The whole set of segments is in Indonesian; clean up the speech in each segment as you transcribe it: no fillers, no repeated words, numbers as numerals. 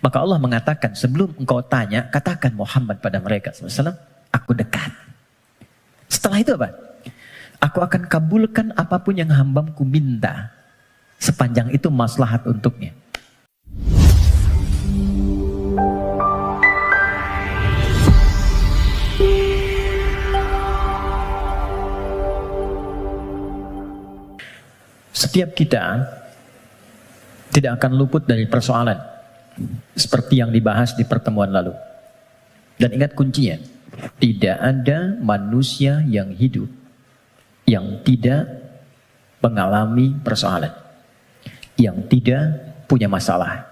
Maka Allah mengatakan, sebelum engkau tanya, katakan Muhammad pada mereka SAW, aku dekat. Setelah itu apa? Aku akan kabulkan apapun yang hambaku minta, sepanjang itu maslahat untuknya. Setiap kita tidak akan luput dari persoalan seperti yang dibahas di pertemuan lalu. Dan ingat kuncinya, tidak ada manusia yang hidup yang tidak mengalami persoalan, yang tidak punya masalah.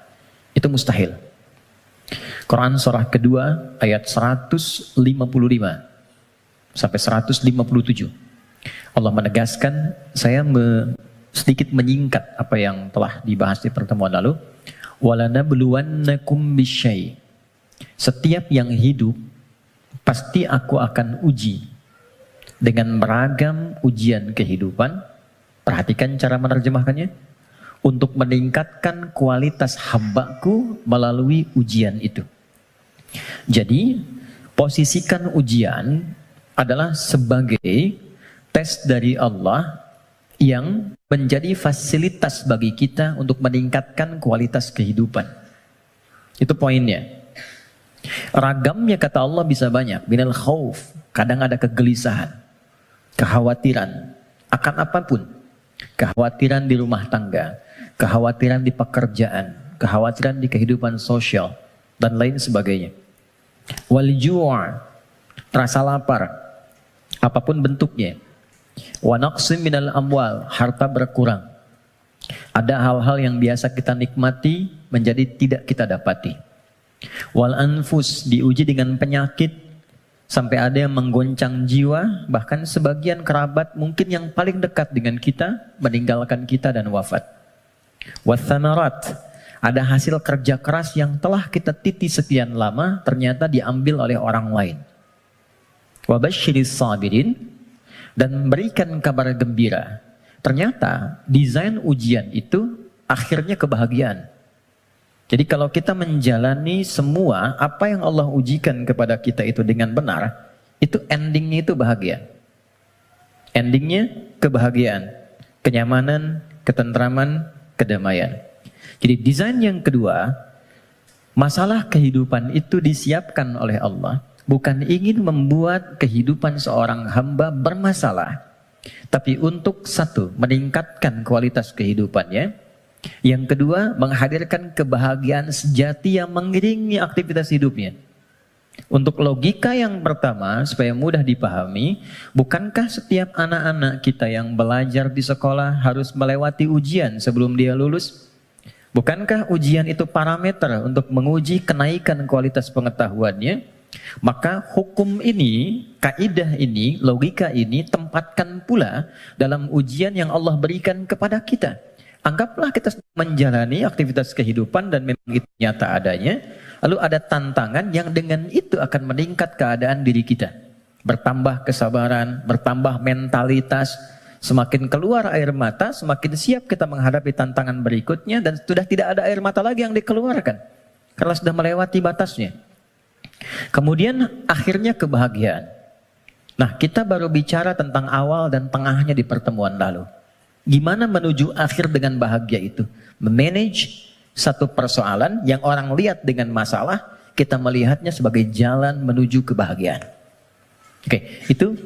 Itu mustahil. Quran surah kedua ayat 155 sampai 157. Allah menegaskan, saya sedikit menyingkat apa yang telah dibahas di pertemuan lalu. Walanabluwannakum bisyai. Setiap yang hidup pasti aku akan uji dengan beragam ujian kehidupan. Perhatikan cara menerjemahkannya. Untuk meningkatkan kualitas hambaku melalui ujian itu. Jadi, posisikan ujian adalah sebagai tes dari Allah yang menjadi fasilitas bagi kita untuk meningkatkan kualitas kehidupan. Itu poinnya. Ragamnya kata Allah bisa banyak. Minal khauf, kadang ada kegelisahan, kekhawatiran akan apapun. Kekhawatiran di rumah tangga, kekhawatiran di pekerjaan, kekhawatiran di kehidupan sosial, dan lain sebagainya. Wal ju', rasa lapar, apapun bentuknya. Wa naqsim minal amwal, harta berkurang. Ada hal-hal yang biasa kita nikmati menjadi tidak kita dapati. Wal anfus, diuji dengan penyakit sampai ada yang menggoncang jiwa, bahkan sebagian kerabat mungkin yang paling dekat dengan kita meninggalkan kita dan wafat. Wathamarat, ada hasil kerja keras yang telah kita titi sekian lama ternyata diambil oleh orang lain. Wabasyiris sabirin, dan berikan kabar gembira. Ternyata desain ujian itu akhirnya kebahagiaan. Jadi kalau kita menjalani semua apa yang Allah ujikan kepada kita itu dengan benar, itu endingnya itu bahagia. Endingnya kebahagiaan, kenyamanan, ketentraman, kedamaian. Jadi desain yang kedua, masalah kehidupan itu disiapkan oleh Allah bukan ingin membuat kehidupan seorang hamba bermasalah, tapi untuk satu, meningkatkan kualitas kehidupannya. Yang kedua, menghadirkan kebahagiaan sejati yang mengiringi aktivitas hidupnya. Untuk logika yang pertama, supaya mudah dipahami, bukankah setiap anak-anak kita yang belajar di sekolah harus melewati ujian sebelum dia lulus? Bukankah ujian itu parameter untuk menguji kenaikan kualitas pengetahuannya? Maka hukum ini, kaidah ini, logika ini tempatkan pula dalam ujian yang Allah berikan kepada kita. Anggaplah kita menjalani aktivitas kehidupan dan memang itu nyata adanya, lalu ada tantangan yang dengan itu akan meningkat keadaan diri kita. Bertambah kesabaran, bertambah mentalitas, semakin keluar air mata, semakin siap kita menghadapi tantangan berikutnya, dan sudah tidak ada air mata lagi yang dikeluarkan karena sudah melewati batasnya. Kemudian akhirnya kebahagiaan. Nah, kita baru bicara tentang awal dan tengahnya di pertemuan lalu. Gimana menuju akhir dengan bahagia itu? Memanage satu persoalan yang orang lihat dengan masalah, kita melihatnya sebagai jalan menuju kebahagiaan. Oke, itu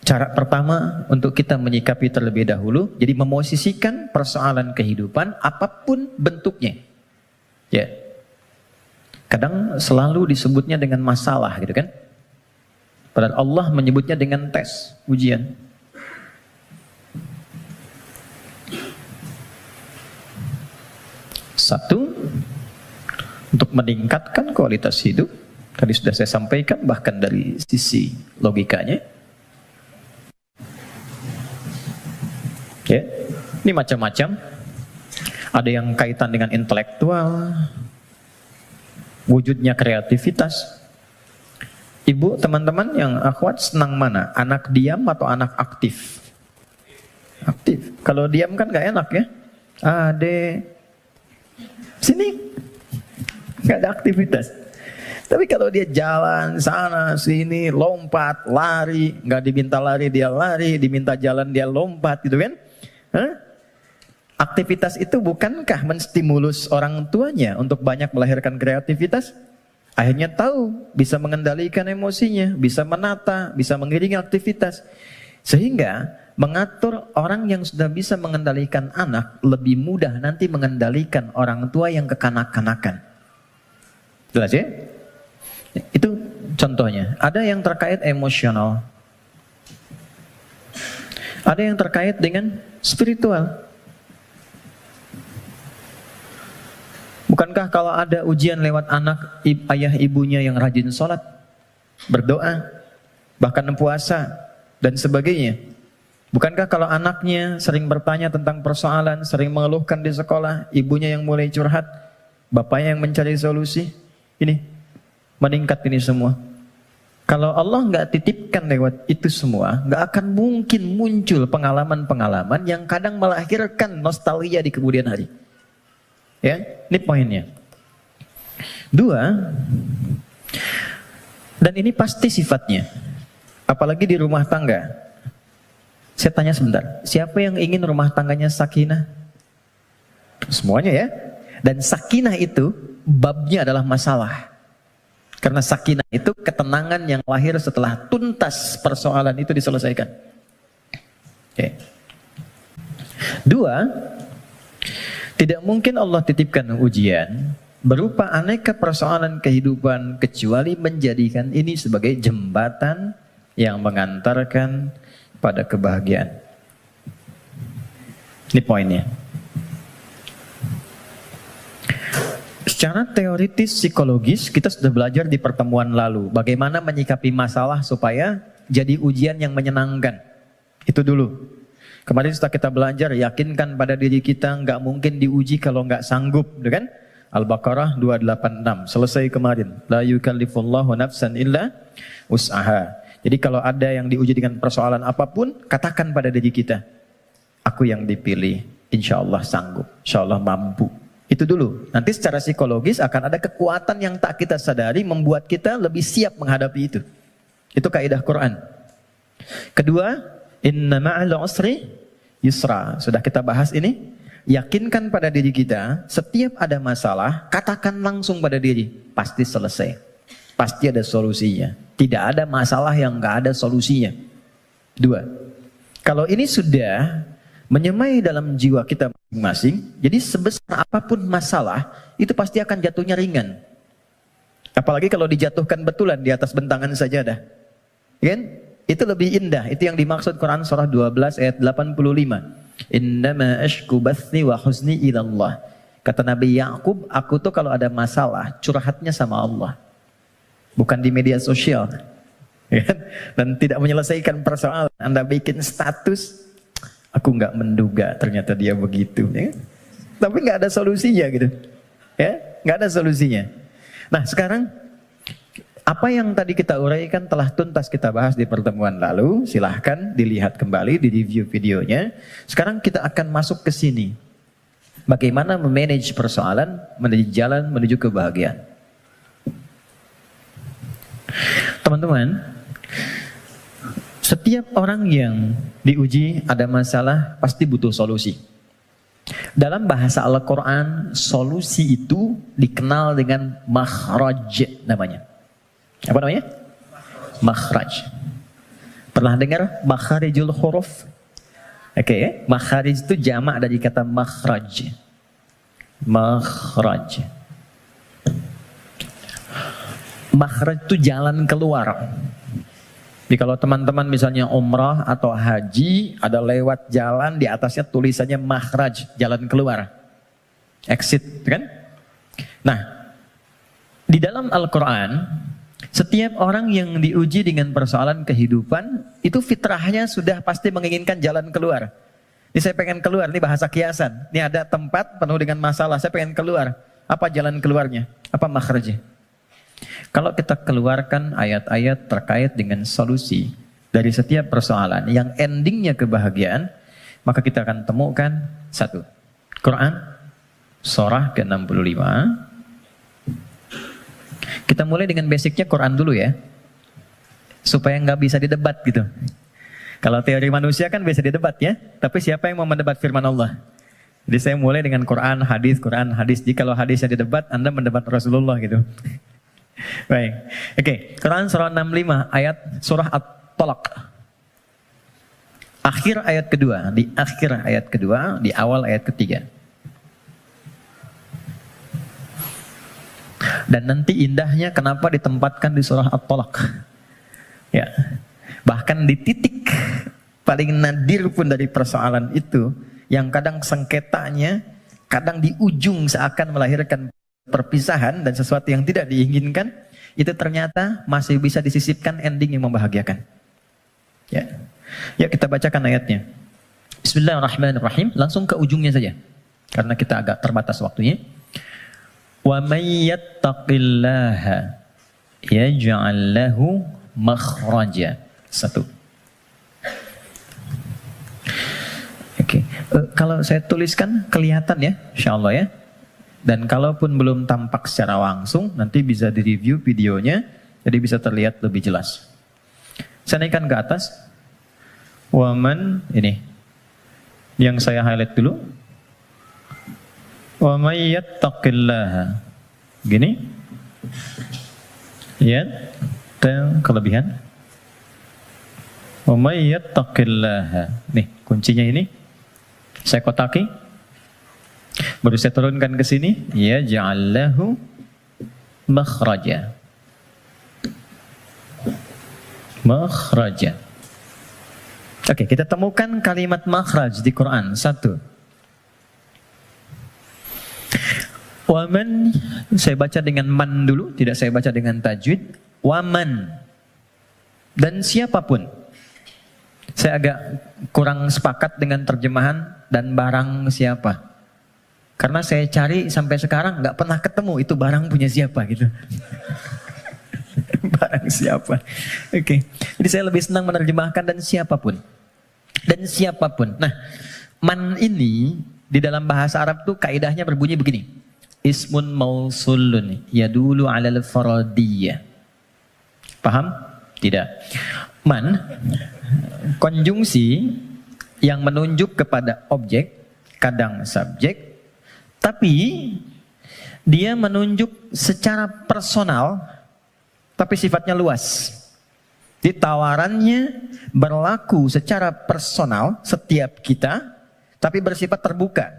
cara pertama untuk kita menyikapi terlebih dahulu. Jadi memosisikan persoalan kehidupan apapun bentuknya. Ya. Kadang selalu disebutnya dengan masalah gitu kan. Padahal Allah menyebutnya dengan tes, ujian. Satu, untuk meningkatkan kualitas hidup. Tadi sudah saya sampaikan bahkan dari sisi logikanya. Ya, ini macam-macam. Ada yang kaitan dengan intelektual, wujudnya kreativitas. Ibu, teman-teman yang akhwat senang mana? Anak diam atau anak aktif? Aktif. Kalau diam kan gak enak ya. Ade, sini. nggak ada aktivitas. Tapi kalau dia jalan sana sini, lompat, lari, nggak diminta lari dia lari, diminta jalan dia lompat, gitu kan? Hah? Aktivitas itu bukankah menstimulus orang tuanya untuk banyak melahirkan kreativitas? Akhirnya tahu, bisa mengendalikan emosinya, bisa menata, bisa mengiringi aktivitas. Sehingga mengatur orang yang sudah bisa mengendalikan anak lebih mudah nanti mengendalikan orang tua yang kekanak-kanakan. Jelas ya? Itu contohnya. Ada yang terkait emosional. Ada yang terkait dengan spiritual. Bukankah kalau ada ujian lewat anak, ayah ibunya yang rajin sholat, berdoa, bahkan puasa, dan sebagainya. Bukankah kalau anaknya sering bertanya tentang persoalan, sering mengeluhkan di sekolah, ibunya yang mulai curhat, bapaknya yang mencari solusi, ini meningkat ini semua. Kalau Allah nggak titipkan lewat itu semua, nggak akan mungkin muncul pengalaman-pengalaman yang kadang melahirkan nostalgia di kemudian hari. Ya, ini poinnya. Dua, dan ini pasti sifatnya, apalagi di rumah tangga. Saya tanya sebentar, siapa yang ingin rumah tangganya sakinah? Semuanya ya. Dan sakinah itu babnya adalah masalah. Karena sakinah itu ketenangan yang lahir setelah tuntas persoalan itu diselesaikan. Oke. Dua, tidak mungkin Allah titipkan ujian berupa aneka persoalan kehidupan kecuali menjadikan ini sebagai jembatan yang mengantarkan pada kebahagiaan. Ini poinnya. Secara teoritis psikologis kita sudah belajar di pertemuan lalu bagaimana menyikapi masalah supaya jadi ujian yang menyenangkan. Itu dulu. Kemarin setelah kita belajar, yakinkan pada diri kita nggak mungkin diuji kalau nggak sanggup, kan? Al-Baqarah 286, selesai kemarin. La yukallifullahu nafsan illa wus'aha. Jadi kalau ada yang diuji dengan persoalan apapun, katakan pada diri kita, aku yang dipilih, insya Allah sanggup, insya Allah mampu. Itu dulu. Nanti secara psikologis akan ada kekuatan yang tak kita sadari membuat kita lebih siap menghadapi itu. Itu kaidah Quran. Kedua, inna ma'al usri yusra. Sudah kita bahas ini. Yakinkan pada diri kita, setiap ada masalah, katakan langsung pada diri, pasti selesai. Pasti ada solusinya. Tidak ada masalah yang nggak ada solusinya. Dua, kalau ini sudah menyemai dalam jiwa kita masing-masing, jadi sebesar apapun masalah, itu pasti akan jatuhnya ringan. Apalagi kalau dijatuhkan betulan di atas bentangan sajadah. Kan? Itu lebih indah. Itu yang dimaksud Quran surah 12 ayat 85. Innama ashku bathi wa huzni ilallah. Kata Nabi Yakub, aku tuh kalau ada masalah, curhatnya sama Allah. Bukan di media sosial. Dan tidak menyelesaikan persoalan. Anda bikin status, aku nggak menduga ternyata dia begitu. Ya? Tapi nggak ada solusinya gitu. Ya, nggak ada solusinya. Nah sekarang, apa yang tadi kita uraikan telah tuntas kita bahas di pertemuan lalu. Silahkan dilihat kembali, di review videonya. Sekarang kita akan masuk ke sini. Bagaimana memanage persoalan menuju jalan menuju kebahagiaan. Teman-teman, setiap orang yang diuji ada masalah pasti butuh solusi. Dalam bahasa Al-Quran, solusi itu dikenal dengan makhraj namanya. Apa namanya? Makhraj. Pernah dengar makharijul huruf? Oke, makharij itu jamak dari kata makhraj. Makhraj. Makhraj itu jalan keluar. Jadi kalau teman-teman misalnya umrah atau haji, ada lewat jalan di atasnya tulisannya makhraj, jalan keluar. Exit, kan? Nah, di dalam Al-Quran, setiap orang yang diuji dengan persoalan kehidupan, itu fitrahnya sudah pasti menginginkan jalan keluar. Ini saya pengen keluar, ini bahasa kiasan. Ini ada tempat penuh dengan masalah, saya pengen keluar. Apa jalan keluarnya? Apa makhrajnya? Kalau kita keluarkan ayat-ayat terkait dengan solusi dari setiap persoalan yang endingnya kebahagiaan, maka kita akan temukan satu, Quran surah ke-65 Kita mulai dengan basicnya Quran dulu ya, supaya nggak bisa didebat gitu. Kalau teori manusia kan bisa didebat ya, tapi siapa yang mau mendebat firman Allah? Jadi saya mulai dengan Quran, hadis. Jadi kalau hadisnya didebat, Anda mendebat Rasulullah gitu. Baik, oke. Quran surah 65 ayat surah At-Talaq. Akhir ayat kedua, di akhir ayat kedua, di awal ayat ketiga. Dan nanti indahnya kenapa ditempatkan di surah At-Talaq. Ya, bahkan di titik paling nadir pun dari persoalan itu, yang kadang sengketanya, kadang di ujung seakan melahirkan perpisahan dan sesuatu yang tidak diinginkan, itu ternyata masih bisa disisipkan ending yang membahagiakan. Ya, ya kita bacakan ayatnya. Bismillahirrahmanirrahim. Langsung ke ujungnya saja, karena kita agak terbatas waktunya. Wa may yattaqillaha yaj'al lahu makhraja. Satu. Oke. Kalau saya tuliskan kelihatan ya, insyaallah ya. Dan kalaupun belum tampak secara langsung, nanti bisa direview videonya, jadi bisa terlihat lebih jelas. Saya naikkan ke atas. Waman, ini yang saya highlight dulu. Wa may yattaqillaha. Gini. Ya, kelebihan. Wa may yattaqillaha. Nih, kuncinya ini. Saya kotaki. Baru saya turunkan ke sini, ya ja'allahu makhraja. Makhraja. Oke, kita temukan kalimat makhraj di Quran. Satu. Waman, saya baca dengan man dulu, tidak saya baca dengan tajwid. Waman. Dan siapapun. Saya agak kurang sepakat dengan terjemahan dan barang siapa. Karena saya cari sampai sekarang nggak pernah ketemu itu barang punya siapa gitu. Barang siapa. Oke. Jadi saya lebih senang menerjemahkan dan siapapun. Dan siapapun. Nah, man ini di dalam bahasa Arab tuh kaidahnya berbunyi begini. Ismun mausulun yadulu alal faradiyah. Paham? Tidak. Man, konjungsi yang menunjuk kepada objek, kadang subjek, tapi dia menunjuk secara personal, tapi sifatnya luas. Di tawarannya berlaku secara personal setiap kita, tapi bersifat terbuka.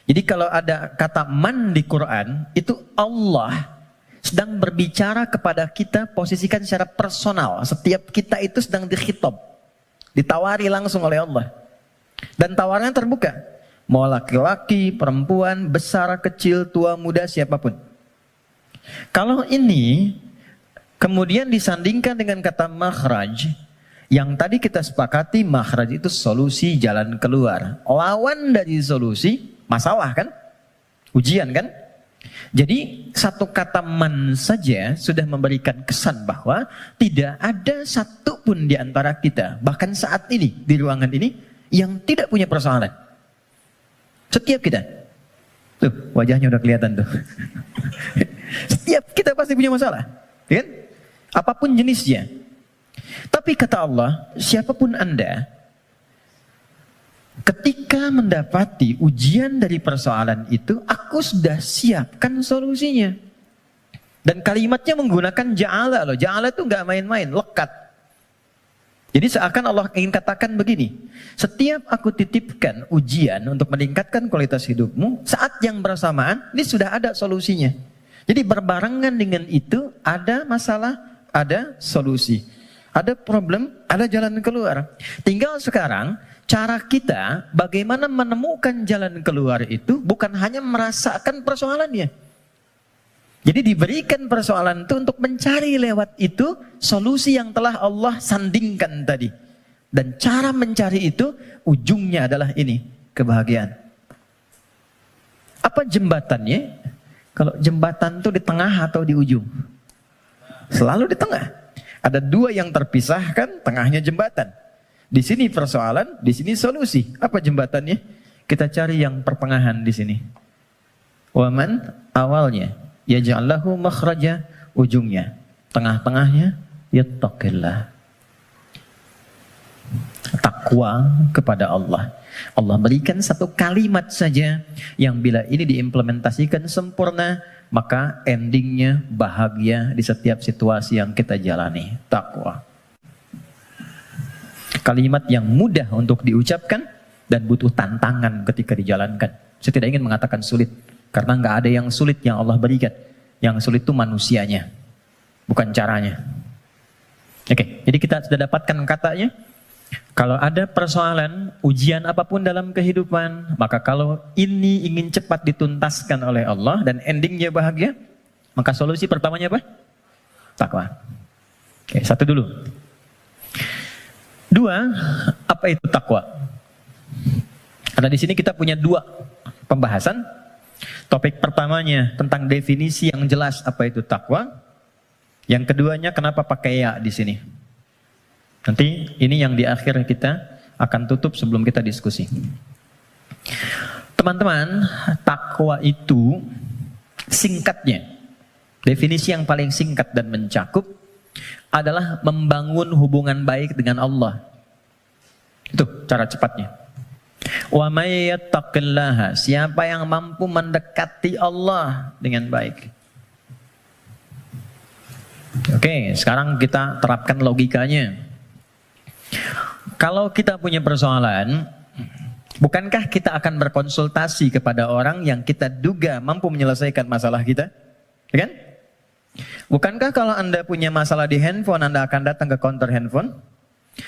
Jadi kalau ada kata man di Quran, itu Allah sedang berbicara kepada kita, posisikan secara personal. Setiap kita itu sedang dikhitab, ditawari langsung oleh Allah. Dan tawarannya terbuka. Mau laki-laki, perempuan, besar, kecil, tua, muda, siapapun. Kalau ini kemudian disandingkan dengan kata makhraj, yang tadi kita sepakati makhraj itu solusi, jalan keluar. Lawan dari solusi, masalah kan? Ujian kan? Jadi satu kata man saja sudah memberikan kesan bahwa tidak ada satu pun di antara kita, bahkan saat ini, di ruangan ini, yang tidak punya persoalan. Setiap kita. Tuh, wajahnya udah kelihatan tuh. Setiap kita pasti punya masalah. Ya kan? Apapun jenisnya. Tapi kata Allah, siapapun Anda, ketika mendapati ujian dari persoalan itu, aku sudah siapkan solusinya. Dan kalimatnya menggunakan ja'ala loh. Ja'ala itu nggak main-main, lekat. Jadi seakan Allah ingin katakan begini, setiap aku titipkan ujian untuk meningkatkan kualitas hidupmu, saat yang bersamaan, ini sudah ada solusinya. Jadi berbarengan dengan itu, ada masalah, ada solusi. Ada problem, ada jalan keluar. Tinggal sekarang, cara kita bagaimana menemukan jalan keluar itu bukan hanya merasakan persoalannya. Jadi diberikan persoalan itu untuk mencari lewat itu solusi yang telah Allah sandingkan tadi. Dan cara mencari itu ujungnya adalah ini, kebahagiaan. Apa jembatannya? Kalau jembatan itu di tengah atau di ujung? Selalu di tengah. Ada dua yang terpisahkan, tengahnya jembatan. Di sini persoalan, di sini solusi. Apa jembatannya? Kita cari yang pertengahan di sini. Waman awalnya yaj'allahu makhraja ujungnya, tengah-tengahnya yattaqillah. Takwa kepada Allah. Allah berikan satu kalimat saja yang bila ini diimplementasikan sempurna, maka endingnya bahagia di setiap situasi yang kita jalani. Takwa. Kalimat yang mudah untuk diucapkan dan butuh tantangan ketika dijalankan. Saya tidak ingin mengatakan sulit, karena nggak ada yang sulit yang Allah berikan. Yang sulit itu manusianya, bukan caranya. Oke, jadi kita sudah dapatkan katanya. Kalau ada persoalan, ujian apapun dalam kehidupan, maka kalau ini ingin cepat dituntaskan oleh Allah dan endingnya bahagia, maka solusi pertamanya apa? Takwa. Oke, satu dulu. Dua, apa itu takwa? Karena di sini kita punya dua pembahasan. Topik pertamanya tentang definisi yang jelas apa itu takwa. Yang keduanya kenapa pakai ya di sini. Nanti ini yang di akhir kita akan tutup sebelum kita diskusi. Teman-teman, takwa itu singkatnya, definisi yang paling singkat dan mencakup adalah membangun hubungan baik dengan Allah. Itu cara cepatnya. Wa may yattaqillaha, siapa yang mampu mendekati Allah dengan baik. Oke, sekarang kita terapkan logikanya. Kalau kita punya persoalan, bukankah kita akan berkonsultasi kepada orang yang kita duga mampu menyelesaikan masalah kita? Ya kan? Bukankah kalau Anda punya masalah di handphone, Anda akan datang ke counter handphone?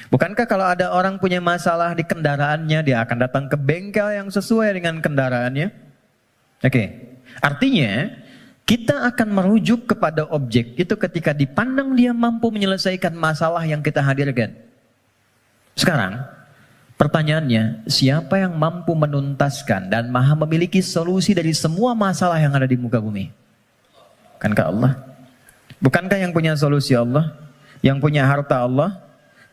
Bukankah kalau ada orang punya masalah di kendaraannya, dia akan datang ke bengkel yang sesuai dengan kendaraannya? Oke, artinya kita akan merujuk kepada objek itu ketika dipandang dia mampu menyelesaikan masalah yang kita hadirkan. Sekarang, pertanyaannya, siapa yang mampu menuntaskan dan maha memiliki solusi dari semua masalah yang ada di muka bumi? Bukankah Allah? Bukankah yang punya solusi Allah? Yang punya harta Allah?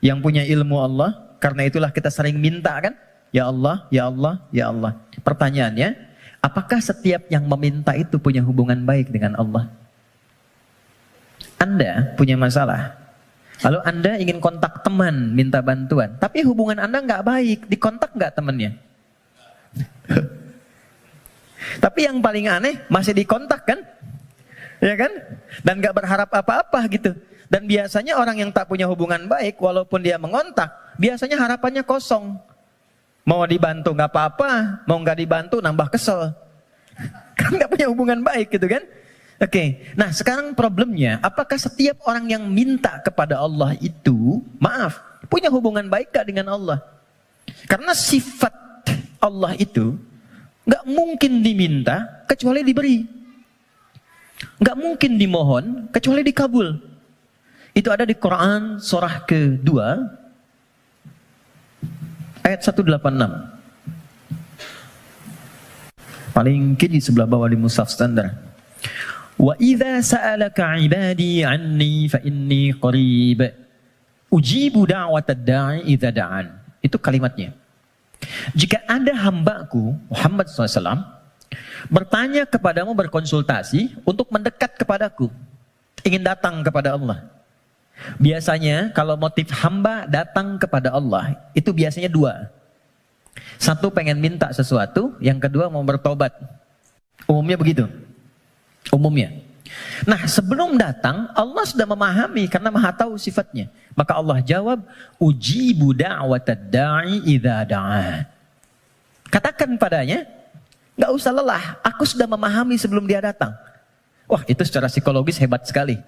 Yang punya ilmu Allah? Karena itulah kita sering minta kan? Ya Allah, ya Allah, ya Allah. Pertanyaannya, apakah setiap yang meminta itu punya hubungan baik dengan Allah? Anda punya masalah. Lalu Anda ingin kontak teman, minta bantuan. Tapi hubungan Anda nggak baik, dikontak nggak temannya? Tapi yang paling aneh, masih dikontak kan? Ya kan? Dan nggak berharap apa-apa gitu. Dan biasanya orang yang tak punya hubungan baik, walaupun dia mengontak, biasanya harapannya kosong. Mau dibantu nggak apa-apa, mau nggak dibantu nambah kesel. Kan nggak punya hubungan baik gitu kan? Oke, nah sekarang problemnya, apakah setiap orang yang minta kepada Allah itu, maaf, punya hubungan baik gak dengan Allah? Karena sifat Allah itu gak mungkin diminta kecuali diberi. Gak mungkin dimohon kecuali dikabul. Itu ada di Quran surah kedua, ayat 186. Paling kiri sebelah bawah di mushaf standar. Wa idza sa'alaka 'ibadi 'anni fa inni qarib ujibu da'watad da'i idza da'an. Itu kalimatnya. Jika ada hambaku Muhammad SAW bertanya kepadamu, berkonsultasi untuk mendekat kepadaku, ingin datang kepada Allah. Biasanya kalau motif hamba datang kepada Allah itu biasanya dua. Satu pengen minta sesuatu, yang kedua mau bertobat. Umumnya begitu. Umumnya. Nah, sebelum datang Allah sudah memahami karena Maha tahu sifatnya. Maka Allah jawab, ujibu da'watad da'i idza da'a. Katakan padanya, nggak usah lelah, aku sudah memahami sebelum dia datang. Wah, itu secara psikologis hebat sekali.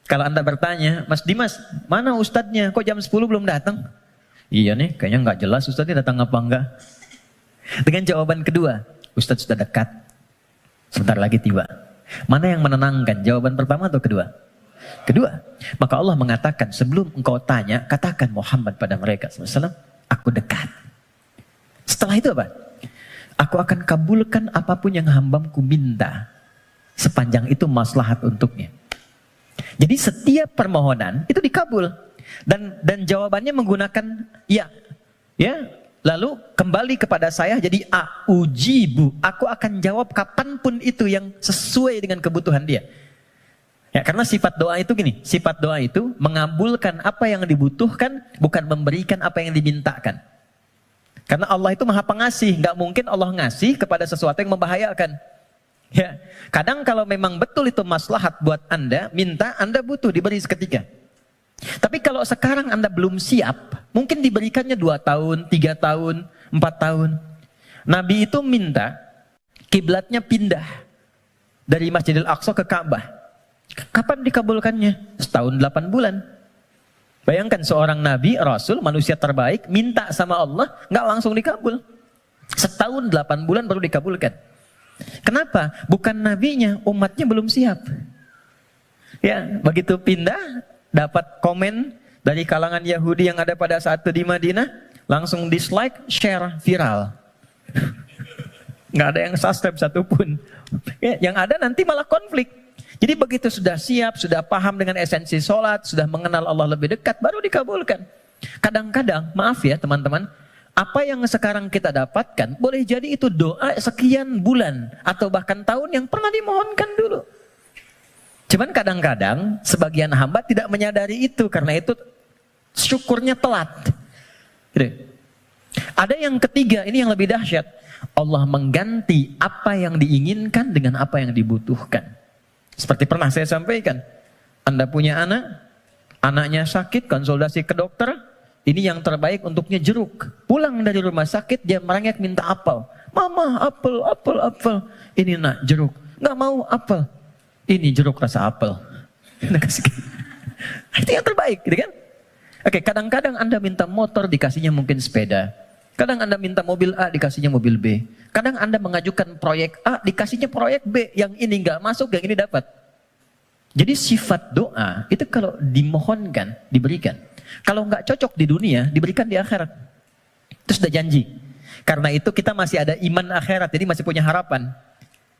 Kalau Anda bertanya, Mas Dimas, mana ustadznya? Kok jam 10 belum datang? Iya nih, kayaknya nggak jelas ustadznya datang apa enggak. Dengan jawaban kedua, ustadz sudah dekat, sebentar lagi tiba. Mana yang menenangkan? Jawaban pertama atau kedua? Kedua. Maka Allah mengatakan, sebelum engkau tanya, katakan Muhammad pada mereka SAW, aku dekat. Setelah itu apa? Aku akan kabulkan apapun yang hambaku minta, sepanjang itu maslahat untuknya. Jadi setiap permohonan itu dikabul. Dan jawabannya menggunakan ya. Ya. Lalu kembali kepada saya jadi ujibu. Aku akan jawab kapanpun itu yang sesuai dengan kebutuhan dia. Ya, karena sifat doa itu gini, sifat doa itu mengabulkan apa yang dibutuhkan, bukan memberikan apa yang dimintakan. Karena Allah itu maha pengasih, nggak mungkin Allah ngasih kepada sesuatu yang membahayakan. Ya, kadang kalau memang betul itu maslahat buat Anda, minta, Anda butuh diberi seketika. Tapi kalau sekarang Anda belum siap, mungkin diberikannya 2 tahun, 3 tahun, 4 tahun. Nabi itu minta kiblatnya pindah dari Masjidil Aqsa ke Ka'bah. Kapan dikabulkannya? Setahun 8 bulan. Bayangkan seorang nabi, rasul, manusia terbaik, minta sama Allah, nggak langsung dikabul. Setahun 8 bulan baru dikabulkan. Kenapa? Bukan nabinya, umatnya belum siap. Ya, begitu pindah, dapat komen dari kalangan Yahudi yang ada pada saat itu di Madinah, langsung dislike, share, viral. Nggak ada yang subscribe satupun. Ya, yang ada nanti malah konflik. Jadi begitu sudah siap, sudah paham dengan esensi sholat, sudah mengenal Allah lebih dekat, baru dikabulkan. Kadang-kadang, maaf ya teman-teman, apa yang sekarang kita dapatkan, boleh jadi itu doa sekian bulan, atau bahkan tahun yang pernah dimohonkan dulu. Cuman kadang-kadang, sebagian hamba tidak menyadari itu, karena itu syukurnya telat. Gitu. Ada yang ketiga, ini yang lebih dahsyat. Allah mengganti apa yang diinginkan dengan apa yang dibutuhkan. Seperti pernah saya sampaikan, Anda punya anak, anaknya sakit, konsultasi ke dokter, ini yang terbaik untuknya jeruk. Pulang dari rumah sakit, dia merengek minta apel. Mama, apel, apel, apel. Ini nak, jeruk. Nggak mau apel. Ini jeruk rasa apel. Itu yang terbaik, gitu kan? Oke, kadang-kadang Anda minta motor, dikasihnya mungkin sepeda. Kadang Anda minta mobil A, dikasihnya mobil B. Kadang Anda mengajukan proyek A, dikasihnya proyek B. Yang ini nggak masuk, yang ini dapat. Jadi sifat doa, itu kalau dimohonkan, diberikan. Kalau nggak cocok di dunia, diberikan di akhirat. Itu sudah janji. Karena itu kita masih ada iman akhirat, jadi masih punya harapan.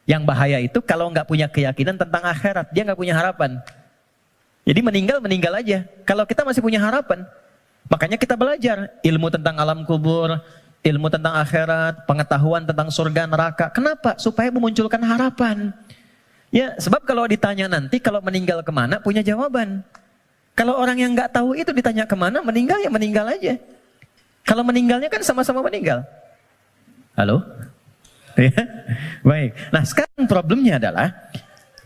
Yang bahaya itu kalau nggak punya keyakinan tentang akhirat, dia nggak punya harapan. Jadi meninggal aja. Kalau kita masih punya harapan, makanya kita belajar ilmu tentang alam kubur, ilmu tentang akhirat, pengetahuan tentang surga neraka. Kenapa? Supaya memunculkan harapan. Ya, sebab kalau ditanya nanti, kalau meninggal kemana, punya jawaban. Kalau orang yang nggak tahu itu ditanya kemana, meninggal ya meninggal aja. Kalau meninggalnya kan sama-sama meninggal. Halo? Ya, baik. Nah sekarang problemnya adalah,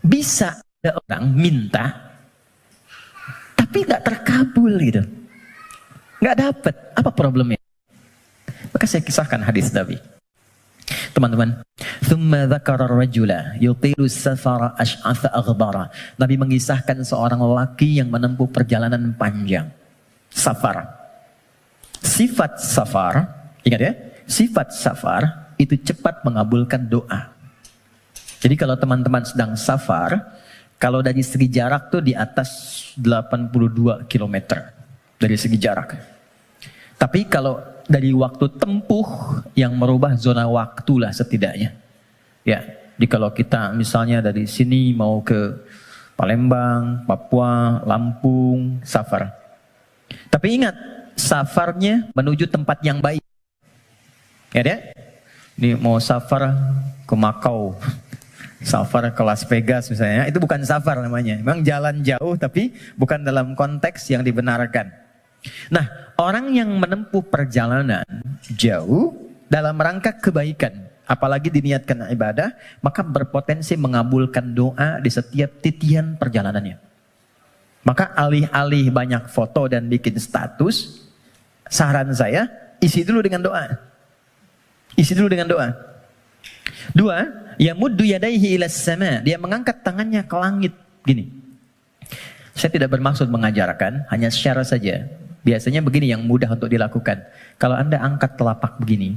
bisa ada orang minta, tapi nggak terkabul gitu. Nggak dapat. Apa problemnya? Maka saya kisahkan hadis Nabi. Teman-teman, thumma dzakara ar-rajula yutilu safara ash'atha aghbara. Nabi mengisahkan seorang lelaki yang menempuh perjalanan panjang. Safar. Sifat safar, ingat ya, sifat safar itu cepat mengabulkan doa. Jadi kalau teman-teman sedang safar, kalau dari segi jarak tuh di atas 82 km dari segi jarak. Tapi kalau dari waktu tempuh yang merubah zona waktu lah setidaknya. Ya, jadi kalau kita misalnya dari sini mau ke Palembang, Papua, Lampung, safar. Tapi ingat, safarnya menuju tempat yang baik. Ya deh? Ini mau safar ke Makau, safar ke Las Vegas misalnya, itu bukan safar namanya. Memang jalan jauh tapi bukan dalam konteks yang dibenarkan. Nah, orang yang menempuh perjalanan jauh dalam rangka kebaikan, apalagi diniatkan ibadah, maka berpotensi mengabulkan doa di setiap titian perjalanannya. Maka alih-alih banyak foto dan bikin status, saran saya, isi dulu dengan doa. Isi dulu dengan doa. 2, yamuddu yadaihi ilas sama, dia mengangkat tangannya ke langit gini. Saya tidak bermaksud mengajarkan, hanya share saja. Biasanya begini yang mudah untuk dilakukan. Kalau Anda angkat telapak begini,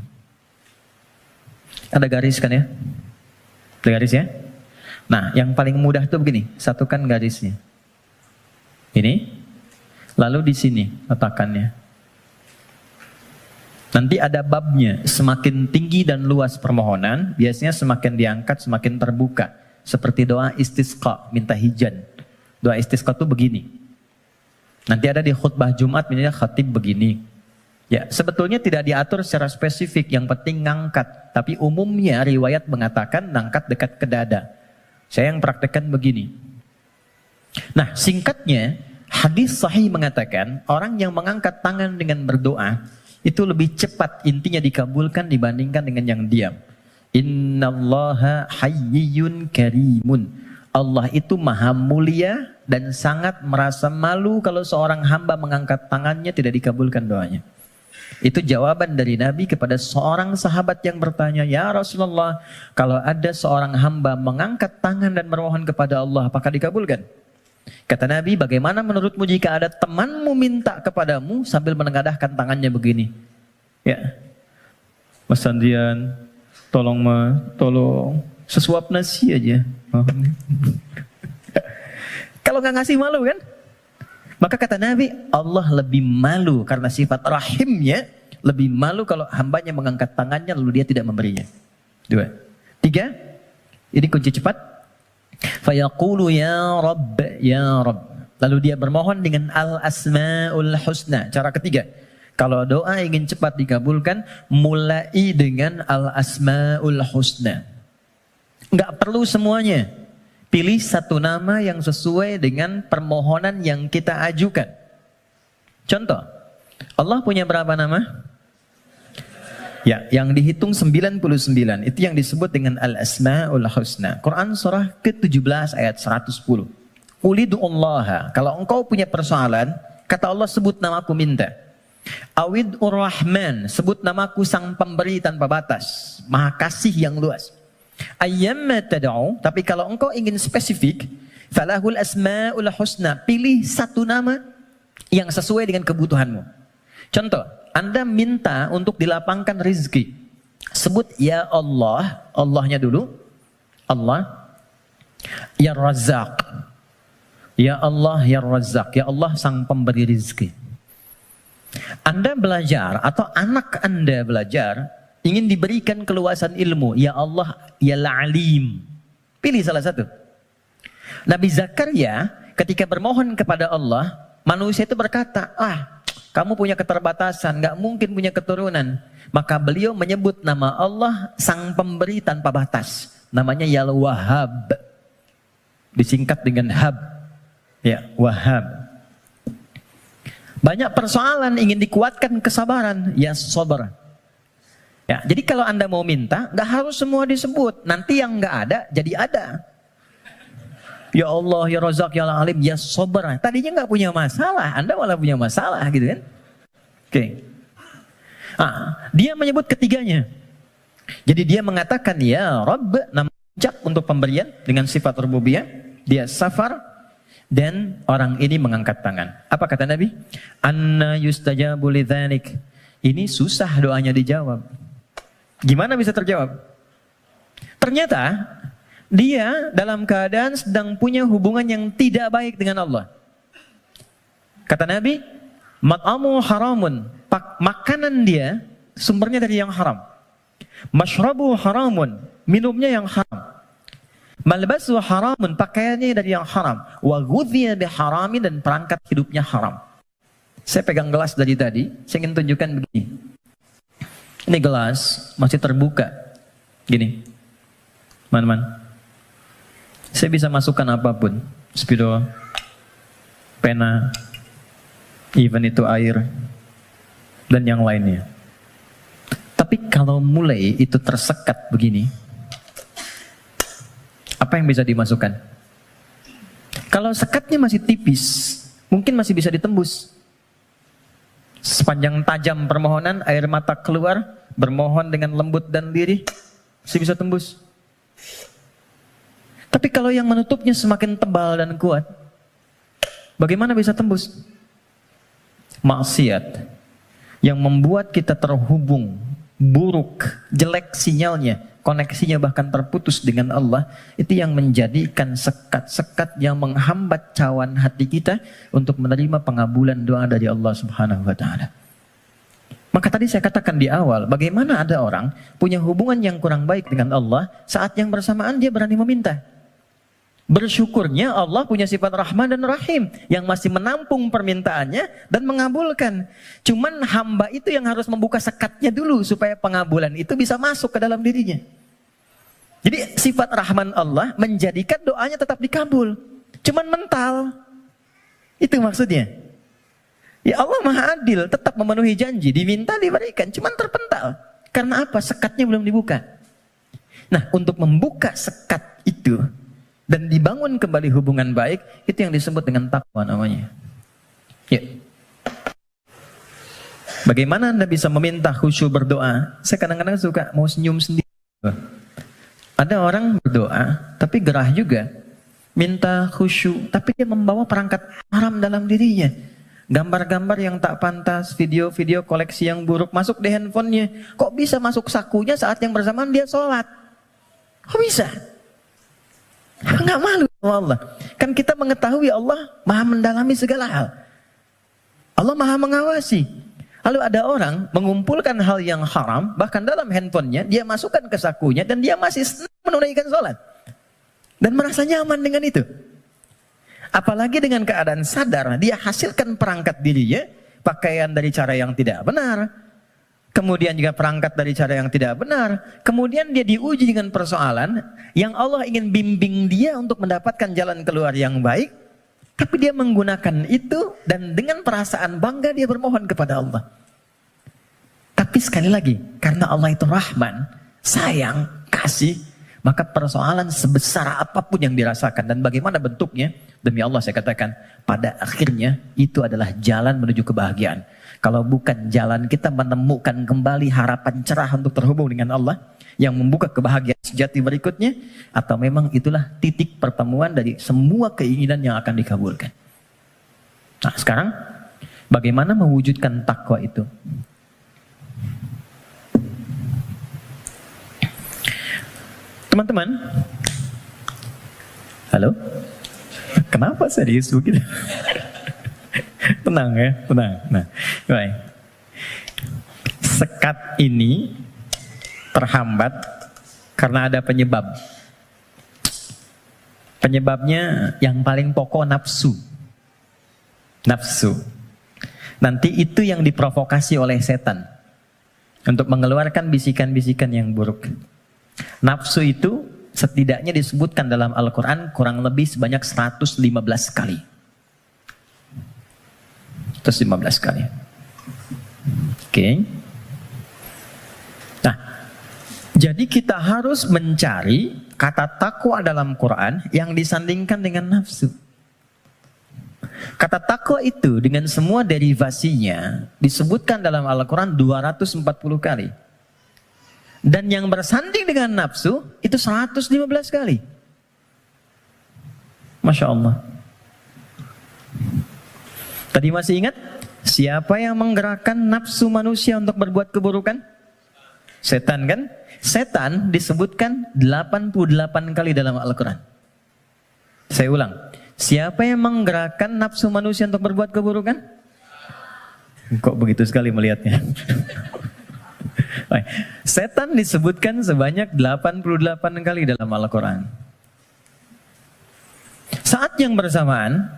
ada garis kan ya? Ada garis ya? Nah, yang paling mudah itu begini, satukan garisnya. Ini, lalu di sini letakkannya. Nanti ada babnya, semakin tinggi dan luas permohonan, biasanya semakin diangkat, semakin terbuka. Seperti doa istisqa, minta hujan. Doa istisqa itu begini. Nanti ada di khutbah Jumat, misalnya khatib begini. Ya, sebetulnya tidak diatur secara spesifik, yang penting ngangkat. Tapi umumnya riwayat mengatakan ngangkat dekat ke dada. Saya yang praktekkan begini. Nah, singkatnya, hadis sahih mengatakan orang yang mengangkat tangan dengan berdoa itu lebih cepat intinya dikabulkan dibandingkan dengan yang diam. Innallaha hayyun karimun. Allah itu maha mulia dan sangat merasa malu kalau seorang hamba mengangkat tangannya tidak dikabulkan doanya. Itu jawaban dari Nabi kepada seorang sahabat yang bertanya, "Ya Rasulullah, kalau ada seorang hamba mengangkat tangan dan memohon kepada Allah, apakah dikabulkan?" Kata Nabi, "Bagaimana menurutmu jika ada temanmu minta kepadamu sambil menengadahkan tangannya begini? Ya, Mas Andrian, tolong sesuap nasi aja." Kalau nggak ngasih malu kan? Maka kata Nabi, Allah lebih malu karena sifat rahimnya, lebih malu kalau hambanya mengangkat tangannya lalu dia tidak memberinya. 2. 3, ini kunci cepat. Fayaqulu ya Rabb, ya Rabb. Lalu dia bermohon dengan al-asma'ul husna. Cara ketiga, kalau doa ingin cepat dikabulkan, mulai dengan al-asma'ul husna. Enggak perlu semuanya. Pilih satu nama yang sesuai dengan permohonan yang kita ajukan. Contoh, Allah punya berapa nama? Ya, yang dihitung 99. Itu yang disebut dengan Al-Asma'ul Husna. Quran surah ke-17 ayat 110. Ulidu'ullaha. Kalau engkau punya persoalan, kata Allah, sebut namaku minta. Awid'ur Rahman. Sebut namaku sang pemberi tanpa batas. Maha kasih yang luas. Ayyamma tad'u, tapi kalau engkau ingin spesifik, falahul asmaul husna, pilih satu nama yang sesuai dengan kebutuhanmu. Contoh, Anda minta untuk dilapangkan rezeki. Sebut ya Allah, Allahnya dulu. Allah. Ya Razzaq. Ya Allah, ya Razzaq. Ya Allah sang pemberi rezeki. Anda belajar atau anak Anda belajar ingin diberikan keluasan ilmu, ya Allah, ya Alim. Pilih salah satu. Nabi Zakaria ketika bermohon kepada Allah, manusia itu berkata, kamu punya keterbatasan, nggak mungkin punya keturunan. Maka beliau menyebut nama Allah sang pemberi tanpa batas. Namanya ya Wahhab. Disingkat dengan Hab. Ya, Wahhab. Banyak persoalan ingin dikuatkan kesabaran, ya Sabar. Ya, jadi kalau Anda mau minta, nggak harus semua disebut. Nanti yang nggak ada, jadi ada. Ya Allah, ya Razak, ya Alim, ya Sabar. Tadinya nggak punya masalah, Anda malah punya masalah, gitu kan? Oke. Dia menyebut ketiganya. Jadi dia mengatakan, ya Rabb, nama jak untuk pemberian dengan sifat rububiyah. Dia Safar, dan orang ini mengangkat tangan. Apa kata Nabi? Anna yustajabu lidzalik. Ini susah doanya dijawab. Gimana bisa terjawab? Ternyata dia dalam keadaan sedang punya hubungan yang tidak baik dengan Allah. Kata Nabi, mat'amu haramun. Makanan dia sumbernya dari yang haram. Mashrabu haramun. Minumnya yang haram. Malbasu haramun. Pakaiannya dari yang haram. Wa ghudhiya biharamin, dan perangkat hidupnya haram. Saya pegang gelas dari tadi, saya ingin tunjukkan begini. Ini gelas masih terbuka. Gini. Man. Saya bisa masukkan apapun. Spidol, pena, even itu air, dan yang lainnya. Tapi kalau mulai itu tersekat begini, apa yang bisa dimasukkan? Kalau sekatnya masih tipis, mungkin masih bisa ditembus. Sepanjang tajam permohonan, air mata keluar, bermohon dengan lembut dan lirih, masih bisa tembus. Tapi kalau yang menutupnya semakin tebal dan kuat, bagaimana bisa tembus? Maksiat yang membuat kita terhubung, buruk, jelek sinyalnya, koneksinya bahkan terputus dengan Allah, itu yang menjadikan sekat-sekat yang menghambat cawan hati kita untuk menerima pengabulan doa dari Allah Subhanahu wa Ta'ala. Maka tadi saya katakan di awal, bagaimana ada orang punya hubungan yang kurang baik dengan Allah, saat yang bersamaan dia berani meminta. Bersyukurnya Allah punya sifat Rahman dan Rahim yang masih menampung permintaannya dan mengabulkan. Cuman hamba itu yang harus membuka sekatnya dulu supaya pengabulan itu bisa masuk ke dalam dirinya. Jadi sifat Rahman Allah menjadikan doanya tetap dikabul. cuman mental. Itu maksudnya. Ya Allah Maha Adil, tetap memenuhi janji, diminta diberikan, cuman terpental. Karena apa? Sekatnya belum dibuka. Nah, untuk membuka sekat itu dan dibangun kembali hubungan baik, itu yang disebut dengan takwa namanya. Ya. Bagaimana Anda bisa meminta khusyuk berdoa? Saya kadang-kadang suka mau senyum sendiri. Ada orang berdoa, tapi gerah juga. Minta khusyuk, tapi dia membawa perangkat haram dalam dirinya. Gambar-gambar yang tak pantas, video-video koleksi yang buruk masuk di handphonenya. Kok bisa masuk sakunya saat yang bersamaan dia sholat? Kok bisa? Nggak malu sama Allah. Kan kita mengetahui Allah maha mendalami segala hal. Allah maha mengawasi. Lalu ada orang mengumpulkan hal yang haram, bahkan dalam handphonenya, dia masukkan ke sakunya, dan dia masih senang menunaikan sholat. Dan merasa nyaman dengan itu. Apalagi dengan keadaan sadar, dia hasilkan perangkat dirinya, pakaian dari cara yang tidak benar, kemudian juga perangkat dari cara yang tidak benar, kemudian dia diuji dengan persoalan yang Allah ingin bimbing dia untuk mendapatkan jalan keluar yang baik, tapi dia menggunakan itu dan dengan perasaan bangga dia bermohon kepada Allah. Tapi sekali lagi, karena Allah itu Rahman, sayang, kasih, maka persoalan sebesar apapun yang dirasakan dan bagaimana bentuknya, demi Allah saya katakan, pada akhirnya itu adalah jalan menuju kebahagiaan. Kalau bukan jalan kita menemukan kembali harapan cerah untuk terhubung dengan Allah yang membuka kebahagiaan sejati berikutnya, atau memang itulah titik pertemuan dari semua keinginan yang akan dikabulkan. Nah sekarang bagaimana mewujudkan takwa itu? Teman-teman, halo? Kenapa serius begitu? Tenang ya, tenang. Nah, baik. Sekat ini terhambat karena ada penyebab. Penyebabnya yang paling pokok nafsu. Nafsu. Nanti itu yang diprovokasi oleh setan untuk mengeluarkan bisikan-bisikan yang buruk. Nafsu itu setidaknya disebutkan dalam Al-Quran kurang lebih sebanyak 115 kali. 115 kali. Oke. Nah, jadi kita harus mencari kata takwa dalam Quran yang disandingkan dengan nafsu. Kata takwa itu dengan semua derivasinya disebutkan dalam Al-Quran 240 kali. Dan yang bersanding dengan nafsu itu 115 kali. Masya Allah. Tadi masih ingat? Siapa yang menggerakkan nafsu manusia untuk berbuat keburukan? Setan kan? Setan disebutkan 88 kali dalam Al-Quran. Saya ulang. Siapa yang menggerakkan nafsu manusia untuk berbuat keburukan? Kok begitu sekali melihatnya? Setan disebutkan sebanyak 88 kali dalam Al-Quran. Saat yang bersamaan,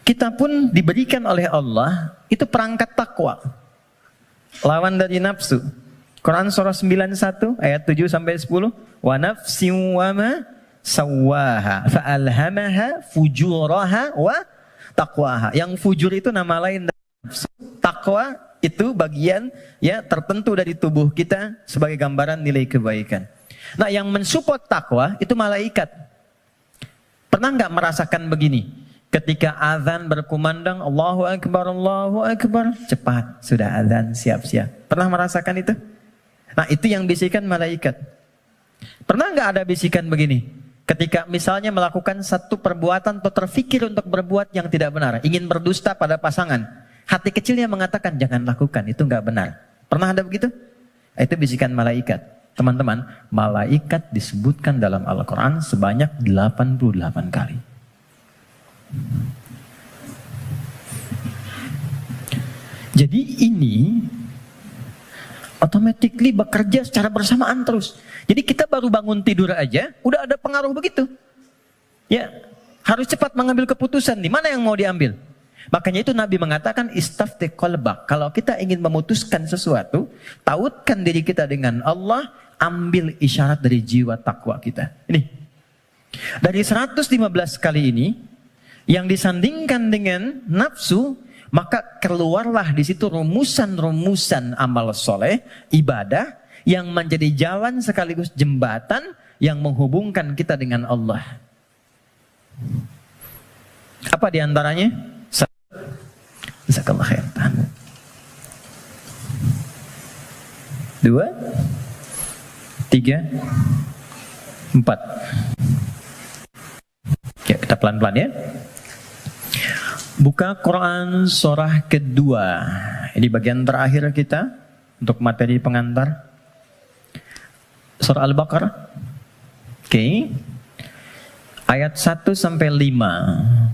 kita pun diberikan oleh Allah itu perangkat takwa. Lawan dari nafsu. Quran surah 91 ayat 7 sampai 10. Wa nafsin wa ma sawwaha fa'alhamaha fujuraha wa taqwaha. Yang fujur itu nama lain dari nafsu. Takwa itu bagian ya tertentu dari tubuh kita sebagai gambaran nilai kebaikan. Nah, yang mensupport takwa itu malaikat. Pernah nggak merasakan begini? Ketika azan berkumandang, Allahu Akbar, cepat sudah azan, siap-siap. Pernah merasakan itu? Nah, itu yang bisikan malaikat. Pernah nggak ada bisikan begini? Ketika misalnya melakukan satu perbuatan atau terfikir untuk berbuat yang tidak benar, ingin berdusta pada pasangan, hati kecilnya mengatakan jangan lakukan, itu nggak benar. Pernah ada begitu? Itu bisikan malaikat. Teman-teman, malaikat disebutkan dalam Al-Quran sebanyak 88 kali. Jadi ini automatically bekerja secara bersamaan terus. Jadi kita baru bangun tidur aja, udah ada pengaruh begitu. Ya, harus cepat mengambil keputusan. Di mana yang mau diambil? Makanya itu Nabi mengatakan istafti qalbak. Kalau kita ingin memutuskan sesuatu, tautkan diri kita dengan Allah, ambil isyarat dari jiwa takwa kita. Ini. Dari 115 kali ini, yang disandingkan dengan nafsu, maka keluarlah di situ rumusan-rumusan amal soleh, ibadah yang menjadi jalan sekaligus jembatan yang menghubungkan kita dengan Allah. Apa diantaranya? Jazakallah khair. 2, 3, 4. Ya, kita pelan-pelan ya. Buka Quran surah kedua. Ini bagian terakhir kita untuk materi pengantar. Surah Al-Baqarah. Oke. Ayat 1 sampai 5.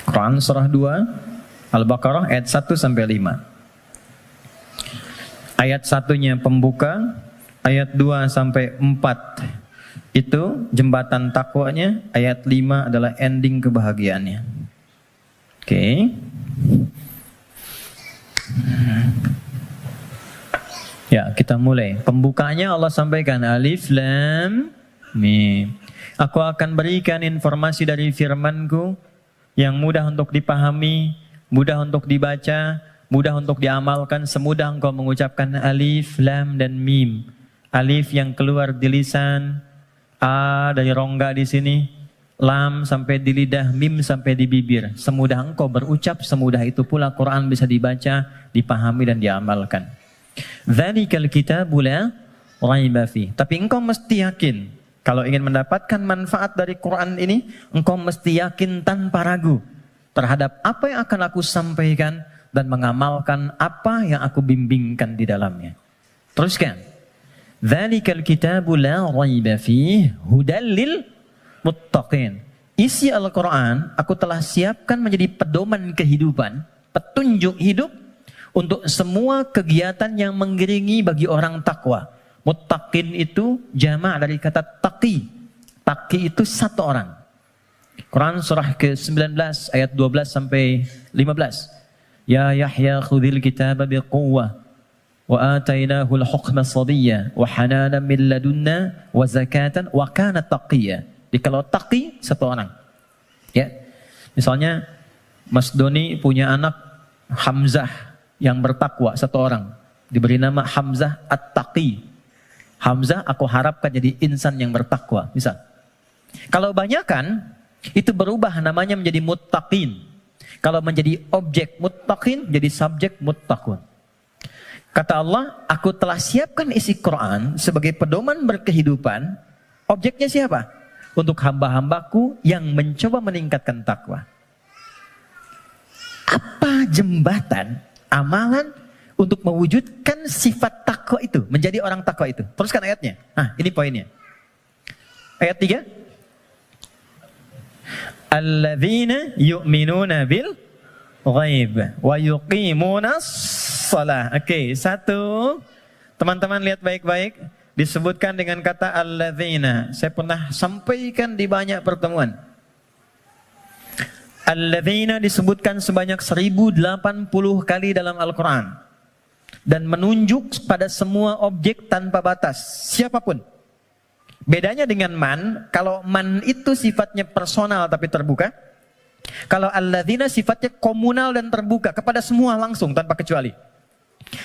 Quran surah 2 Al-Baqarah ayat 1 sampai 5. Ayat 1-nya pembuka, ayat 2 sampai 4 itu jembatan takwanya, ayat 5 adalah ending kebahagiaannya. Oke. Ya, kita mulai. Pembukanya Allah sampaikan Alif Lam Mim. Aku akan berikan informasi dari firman-Ku yang mudah untuk dipahami, mudah untuk dibaca, mudah untuk diamalkan, semudah engkau mengucapkan alif, lam, dan mim. Alif yang keluar di lisan, a dari rongga di sini, lam sampai di lidah, mim sampai di bibir. Semudah engkau berucap, semudah itu pula Quran bisa dibaca, dipahami, dan diamalkan. Dzalikal kitabu la raiba fi. Tapi engkau mesti yakin, kalau ingin mendapatkan manfaat dari Quran ini, engkau mesti yakin tanpa ragu terhadap apa yang akan aku sampaikan dan mengamalkan apa yang aku bimbingkan di dalamnya. Teruskan. Dzalikal kitabu la raiba fihi hudal lil muttaqin. Isi Al-Quran aku telah siapkan menjadi pedoman kehidupan, petunjuk hidup untuk semua kegiatan yang mengiringi bagi orang takwa. Muttaqin itu jamak dari kata taqi. Taqi itu satu orang. Quran surah ke-19 ayat 12 sampai 15. Ya Yahya khudhil kitaba biquwwah wa atainahu al-hukma sabiyya wa hananan min ladunna wa zakatan wa kana taqiyya. Jadi kalau taqi satu orang. Ya. Misalnya Mas Doni punya anak Hamzah yang bertakwa satu orang. Diberi nama Hamzah At-Taqi. Hamzah aku harapkan jadi insan yang bertakwa. Misal. Kalau banyakan itu berubah namanya menjadi muttaqin. Kalau menjadi objek muttaqin, jadi subjek muttaqun. Kata Allah, aku telah siapkan isi Quran sebagai pedoman berkehidupan. Objeknya siapa? Untuk hamba-hambaku yang mencoba meningkatkan takwa. Apa jembatan, amalan untuk mewujudkan sifat takwa itu, menjadi orang takwa itu? Teruskan ayatnya. Nah, ini poinnya. Ayat 3. Alladzina yu'minuna bil ghaib wa yuqimunas shalah. Oke, satu. Teman-teman lihat baik-baik, disebutkan dengan kata alladzina. Saya pernah sampaikan di banyak pertemuan. Alladzina disebutkan sebanyak 1080 kali dalam Al-Quran dan menunjuk pada semua objek tanpa batas, siapapun. Bedanya dengan man, kalau man itu sifatnya personal tapi terbuka. Kalau alladzina sifatnya komunal dan terbuka kepada semua langsung tanpa kecuali.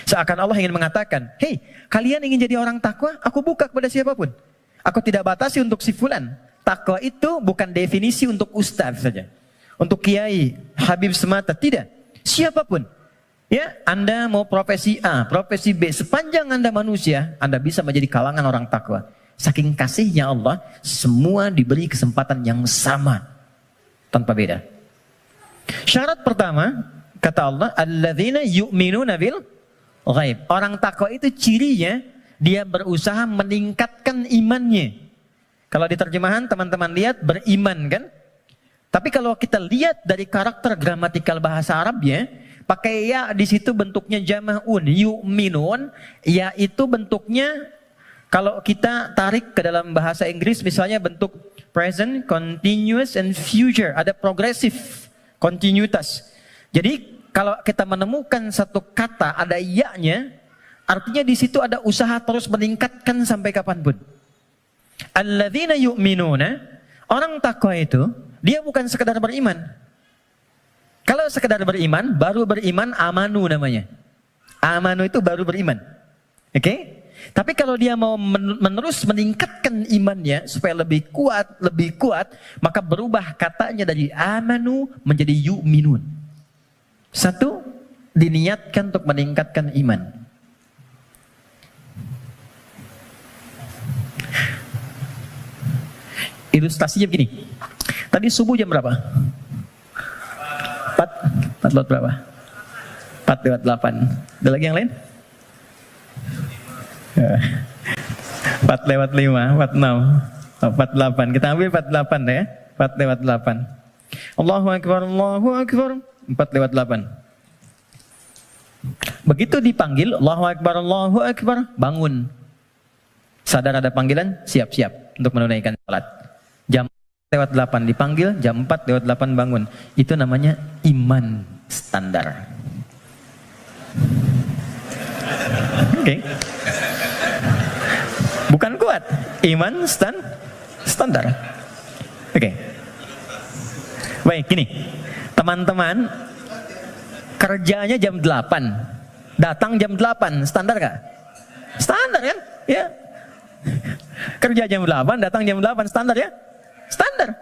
Seakan Allah ingin mengatakan, hei, kalian ingin jadi orang takwa? Aku buka kepada siapapun. Aku tidak batasi untuk si fulan. Takwa itu bukan definisi untuk ustaz saja, untuk kiai, habib semata, tidak. Siapapun. Ya, Anda mau profesi A, profesi B, sepanjang Anda manusia, Anda bisa menjadi kalangan orang takwa. Saking kasihnya Allah, semua diberi kesempatan yang sama, tanpa beda. Syarat pertama, kata Allah, alladzina yu'minuna bil ghaib. Orang takwa itu cirinya, dia berusaha meningkatkan imannya. Kalau di terjemahan teman-teman lihat beriman kan? Tapi kalau kita lihat dari karakter gramatikal bahasa Arabnya, pakai ya di situ bentuknya jama'un, yu'minun, ya itu bentuknya. Kalau kita tarik ke dalam bahasa Inggris, misalnya bentuk present, continuous, and future. Ada progresif, kontinuitas. Jadi kalau kita menemukan satu kata, ada ya-nya, artinya di situ ada usaha terus meningkatkan sampai kapanpun. Alladzina yu'minuna, Orang takwa itu, dia bukan sekedar beriman. Kalau sekedar beriman, baru beriman amanu namanya. Amanu itu baru beriman. Oke? Tapi kalau dia mau menerus meningkatkan imannya supaya lebih kuat, maka berubah katanya dari amanu menjadi yu'minun. Satu, diniatkan untuk meningkatkan iman. Ilustrasinya begini. Tadi subuh jam berapa? 4 lewat berapa? 4 lewat 8. Ada lagi yang lain? 4 lewat 5, 46, 48. Kita ambil 48 ya. 4 lewat 8. Allahu Akbar, Allahu Akbar. 4 lewat 8. Begitu dipanggil, Allahu Akbar, Allahu Akbar, bangun. Sadar ada panggilan, siap-siap untuk menunaikan salat. Jam 4 lewat 8 dipanggil, jam 4 lewat 8 bangun. Itu namanya iman standar. Oke. Bukan kuat, iman standar. Oke. Baik, gini. Teman-teman, kerjanya jam 8. Datang jam 8, standar gak? Standar kan? Ya. Kerja jam 8, datang jam 8, standar ya? Standar.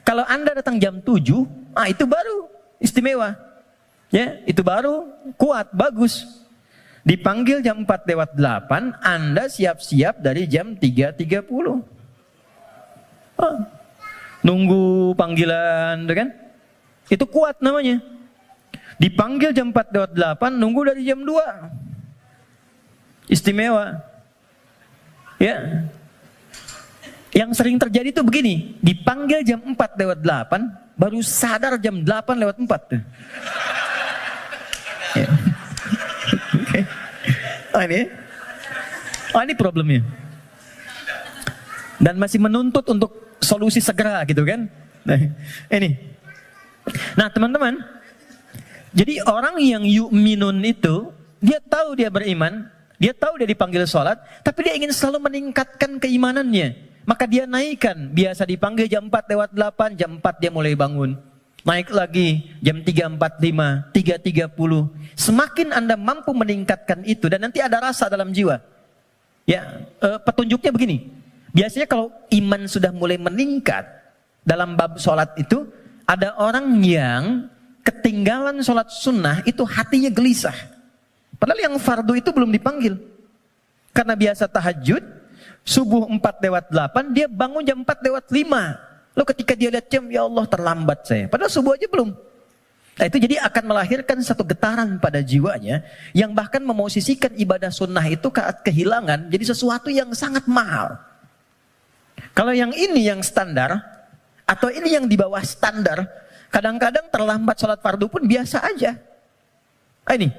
Kalau Anda datang jam 7, itu baru istimewa. Ya, itu baru kuat, bagus. Dipanggil jam 4 lewat 8, Anda siap-siap dari jam 3.30. Nunggu panggilan, kan? Itu kuat namanya. Dipanggil jam 4 lewat 8, nunggu dari jam 2. Istimewa. Ya. Yang sering terjadi itu begini, dipanggil jam 4 lewat 8, baru sadar jam 8 lewat 4. Ya. Okay. Ini problemnya. Dan masih menuntut untuk solusi segera gitu kan. Nah teman-teman, jadi orang yang yu'minun itu, dia tahu dia beriman, dia tahu dia dipanggil sholat, tapi dia ingin selalu meningkatkan keimanannya. Maka dia naikkan, biasa dipanggil jam 4 lewat 8, jam 4 dia mulai bangun. Naik lagi jam 3.45, 3.30. Semakin Anda mampu meningkatkan itu, dan nanti ada rasa dalam jiwa. Ya, petunjuknya begini. Biasanya kalau iman sudah mulai meningkat dalam bab sholat itu, ada orang yang ketinggalan sholat sunnah itu hatinya gelisah. Padahal yang fardu itu belum dipanggil. Karena biasa tahajud, subuh 4 lewat 8, dia bangun jam 4 lewat 5. Lalu ketika dia lihat jam, ya Allah terlambat saya. Padahal subuh aja belum. Nah itu jadi akan melahirkan satu getaran pada jiwanya, yang bahkan memosisikan ibadah sunnah itu kehilangan, jadi sesuatu yang sangat mahal. Kalau yang ini yang standar, atau ini yang di bawah standar, kadang-kadang terlambat sholat fardu pun biasa aja. Ini,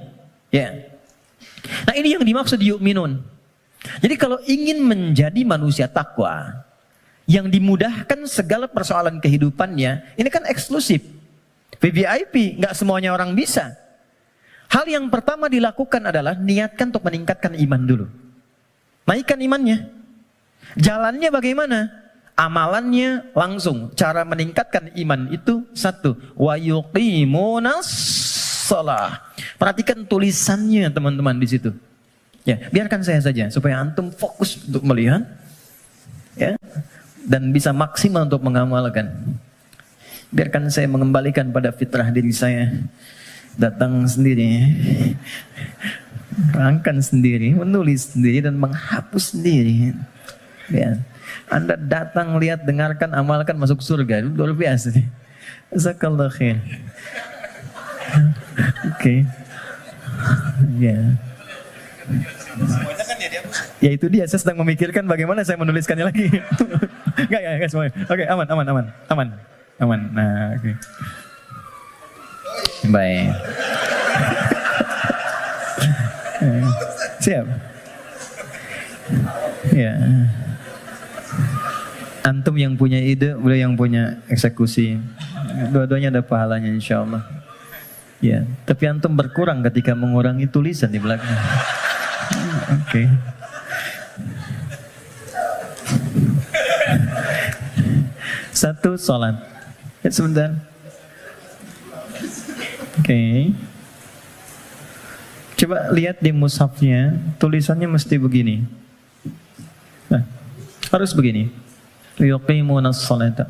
ya. Nah ini yang dimaksud yu'minun. Jadi kalau ingin menjadi manusia takwa, yang dimudahkan segala persoalan kehidupannya, ini kan eksklusif. VVIP, nggak semuanya orang bisa. Hal yang pertama dilakukan adalah niatkan untuk meningkatkan iman dulu. Naikkan imannya. Jalannya bagaimana? Amalannya langsung. Cara meningkatkan iman itu satu, wa yuqimunas shalah. Perhatikan tulisannya teman-teman di situ. Ya, biarkan saya saja supaya antum fokus untuk melihat, ya, dan bisa maksimal untuk mengamalkan. Biarkan saya mengembalikan pada fitrah diri saya. Datang sendiri, rangkan sendiri, menulis sendiri dan menghapus sendiri. Ya. Anda datang, lihat, dengarkan, amalkan, masuk surga. Itu luar biasa. Jazakallah khair. Oke. Ya. Ya itu dia, saya sedang memikirkan bagaimana saya menuliskannya lagi. Enggak semuanya. Oke, aman. Nah, oke. Baik. Siap. Ya. Antum yang punya ide, boleh yang punya eksekusi. Dua-duanya ada pahalanya insyaallah. Ya, tapi antum berkurang ketika mengurangi tulisan di belakang. Oke. Satu sholat. Sebentar. Oke. Coba lihat di mushafnya, tulisannya mesti begini. Nah, harus begini. Yuqimunas sholata.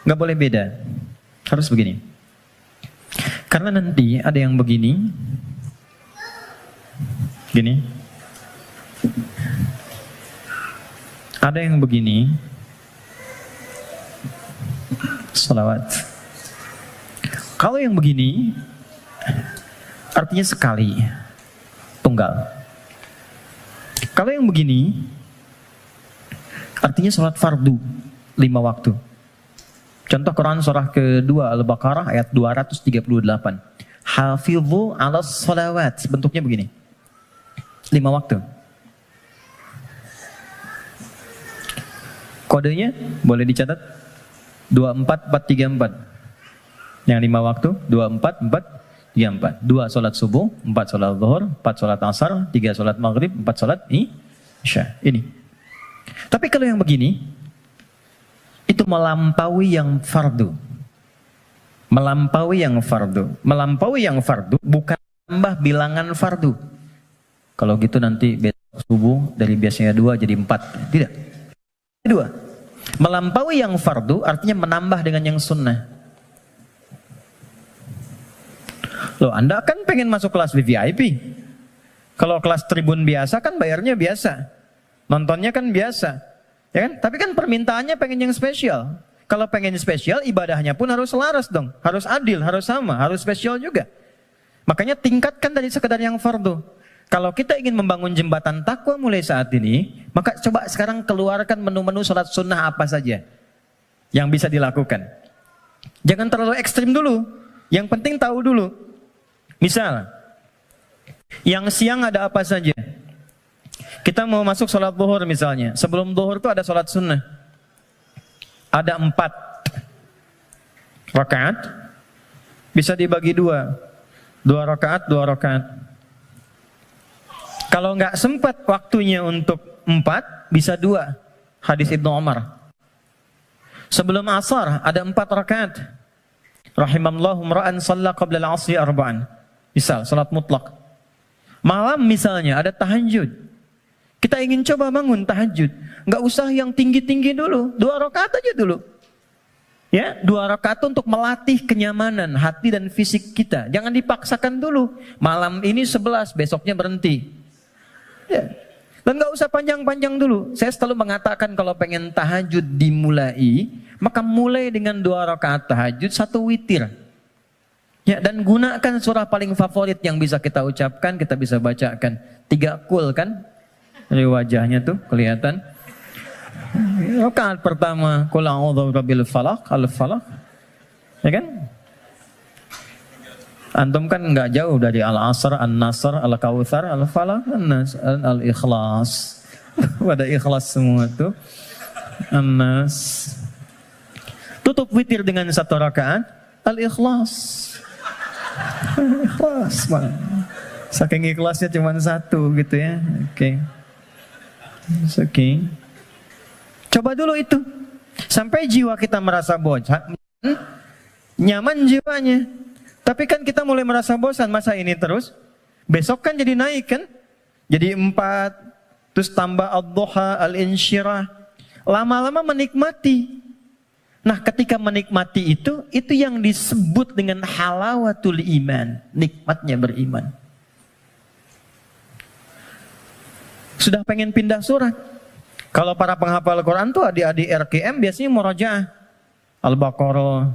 Nggak boleh beda. Harus begini. Karena nanti ada yang begini. Gini. Ada yang begini. Salawat. Kalau yang begini artinya sekali, tunggal. Kalau yang begini artinya salat fardu 5 waktu. Contoh Quran surah kedua Al-Baqarah ayat 238. Hafidhu 'alas salawat. Bentuknya begini. 5 waktu. Kodenya boleh dicatat 24434. Yang 5 waktu 24434. 2 sholat subuh, 4 sholat zuhur, 4 sholat asar, 3 sholat maghrib, 4 sholat isya. Ini. Tapi kalau yang begini, itu melampaui yang fardu. Melampaui yang fardu. Melampaui yang fardu bukan tambah bilangan fardu. Kalau gitu nanti besok subuh dari biasanya 2 jadi 4. Tidak. 2. Melampaui yang fardu artinya menambah dengan yang sunnah. Loh, Anda kan pengen masuk kelas VIP. Kalau kelas tribun biasa kan bayarnya biasa. Nontonnya kan biasa. Ya kan? Tapi kan permintaannya pengen yang spesial. Kalau pengen spesial, ibadahnya pun harus selaras dong. Harus adil, harus sama, harus spesial juga. Makanya tingkatkan dari sekedar yang fardu. Kalau kita ingin membangun jembatan takwa mulai saat ini, maka coba sekarang keluarkan menu-menu sholat sunnah apa saja yang bisa dilakukan. Jangan terlalu ekstrim dulu. Yang penting tahu dulu. Misal, yang siang ada apa saja? Kita mau masuk sholat zuhur misalnya. Sebelum zuhur itu ada sholat sunnah. Ada 4 rakaat. Bisa dibagi 2. 2 rakaat, 2 rakaat. Kalau nggak sempat waktunya untuk 4, bisa 2. Hadis Ibnu Umar. Sebelum asar ada 4 rakaat. Rahimallahu mra'an shalla qabla al-'asri arba'an. Misal, salat mutlak. Malam misalnya ada tahajud. Kita ingin coba bangun tahajud. Nggak usah yang tinggi-tinggi dulu. 2 rakaat aja dulu. Ya, 2 rakaat untuk melatih kenyamanan hati dan fisik kita. Jangan dipaksakan dulu. Malam ini 11, besoknya berhenti. Ya. Dan nggak usah panjang-panjang dulu. Saya selalu mengatakan kalau pengen tahajud dimulai, maka mulai dengan 2 rakaat tahajud, 1 witir. Ya, dan gunakan surah paling favorit yang bisa kita ucapkan, kita bisa bacakan. 3 kul kan? Dari wajahnya tuh kelihatan. Rakaat pertama, qul a'udzu birabbil falaq, al-falaq. Ya kan? Antum kan enggak jauh dari al-asr, an-nasr, al-kautsar, al-falaq, an-nas, al-ikhlas. Pada ikhlas semua tuh. An-nas. Tutup witir dengan 1 rakaat, al-ikhlas. Ikhlas, Bang. Saking ikhlasnya cuma 1 gitu ya. Oke. Oke. Coba dulu itu. Sampai jiwa kita merasa bosan, nyaman jiwanya. Tapi kan kita mulai merasa bosan, masa ini terus? Besok kan jadi naik kan? Jadi 4, terus tambah ad-duha, al-insyirah. Lama-lama menikmati. Nah, ketika menikmati itu yang disebut dengan halawatul iman, nikmatnya beriman. Sudah pengen pindah surat. Kalau para penghafal Quran tuh adik-adik RKM biasanya murajaah. Al-Baqarah,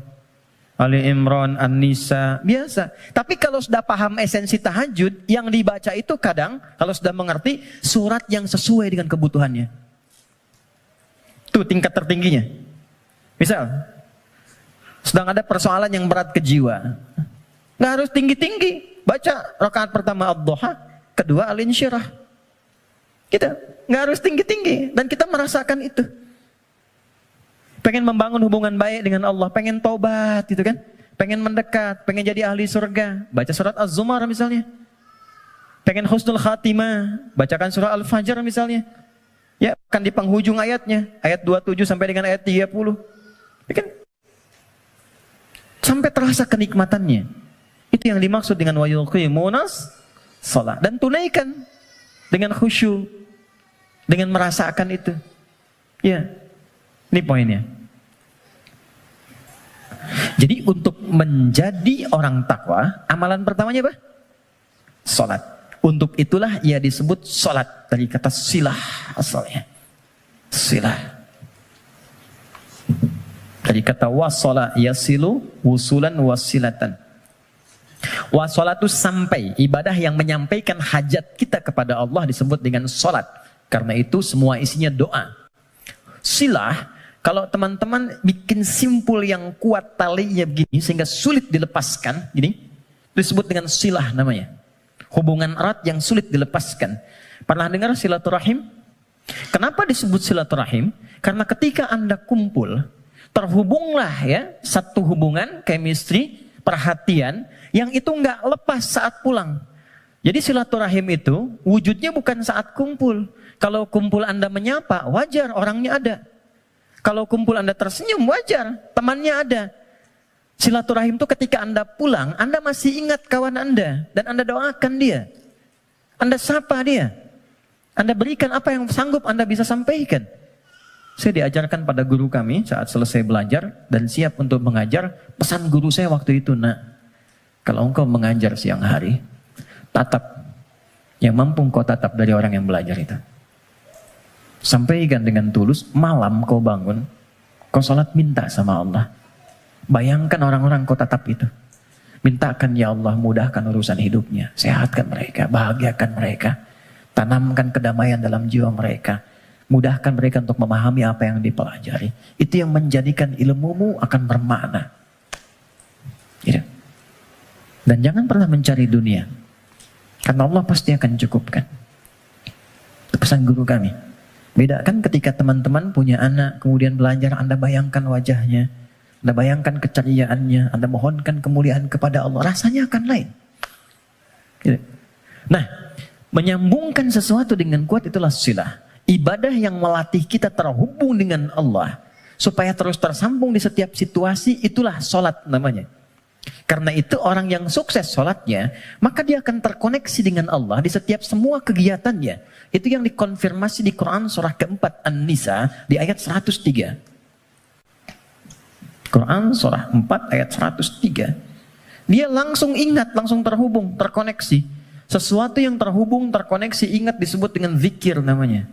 Ali Imran, An-Nisa, biasa. Tapi kalau sudah paham esensi tahajud, yang dibaca itu kadang kalau sudah mengerti surat yang sesuai dengan kebutuhannya. Itu tingkat tertingginya. Misal, sedang ada persoalan yang berat ke jiwa. Nggak harus tinggi-tinggi. Baca rakaat pertama ad-duha, kedua al-insyirah. Kita nggak harus tinggi-tinggi. Dan kita merasakan itu. Pengen membangun hubungan baik dengan Allah. Pengen taubat gitu kan. Pengen mendekat. Pengen jadi ahli surga. Baca surat Az-Zumar misalnya. Pengen husnul khatimah. Bacakan surah Al-Fajr misalnya. Ya, kan di penghujung ayatnya. Ayat 27 sampai dengan ayat 30. Ya kan? Sampai terasa kenikmatannya. Itu yang dimaksud dengan wa yuqimunas shalah. Dan tunaikan dengan khusyuk, dengan merasakan itu. Ya, ini poinnya. Jadi untuk menjadi orang takwa, amalan pertamanya apa? Salat. Untuk itulah ia disebut salat, dari kata silah asalnya. Silah. Dari kata wasala yasilu wusulan wasilatan. Wasolatu sampai, ibadah yang menyampaikan hajat kita kepada Allah disebut dengan salat. Karena itu semua isinya doa. Silah, kalau teman-teman bikin simpul yang kuat talinya begini sehingga sulit dilepaskan, gini, disebut dengan silah namanya. Hubungan erat yang sulit dilepaskan. Pernah dengar silaturahim? Kenapa disebut silaturahim? Karena ketika Anda kumpul, terhubunglah ya satu hubungan, chemistry, perhatian yang itu nggak lepas saat pulang. Jadi silaturahim itu wujudnya bukan saat kumpul. Kalau kumpul Anda menyapa, wajar orangnya ada. Kalau kumpul Anda tersenyum, wajar temannya ada. Silaturahim itu ketika Anda pulang, Anda masih ingat kawan Anda dan Anda doakan dia. Anda sapa dia. Anda berikan apa yang sanggup Anda bisa sampaikan. Saya diajarkan pada guru kami saat selesai belajar dan siap untuk mengajar. Pesan guru saya waktu itu, nak, kalau engkau mengajar siang hari, tatap yang mampu engkau tatap dari orang yang belajar itu. Sampaikan dengan tulus, malam kau bangun, kau sholat minta sama Allah. Bayangkan orang-orang kau tatap itu. Mintakan ya Allah mudahkan urusan hidupnya, sehatkan mereka, bahagiakan mereka, tanamkan kedamaian dalam jiwa mereka. Mudahkan mereka untuk memahami apa yang dipelajari. Itu yang menjadikan ilmumu akan bermakna. Gitu. Dan jangan pernah mencari dunia. Karena Allah pasti akan cukupkan. Itu pesan guru kami. Bedakan ketika teman-teman punya anak, kemudian belajar, Anda bayangkan wajahnya. Anda bayangkan keceriaannya. Anda mohonkan kemuliaan kepada Allah. Rasanya akan lain. Gitu. Nah, menyambungkan sesuatu dengan kuat itulah silah. Ibadah yang melatih kita terhubung dengan Allah supaya terus tersambung di setiap situasi, itulah sholat namanya. Karena itu orang yang sukses sholatnya, maka dia akan terkoneksi dengan Allah di setiap semua kegiatannya. Itu yang dikonfirmasi di Quran surah keempat An-Nisa di ayat 103. Quran surah 4 ayat 103. Dia langsung ingat, langsung terhubung, terkoneksi. Sesuatu yang terhubung, terkoneksi, ingat disebut dengan zikir namanya.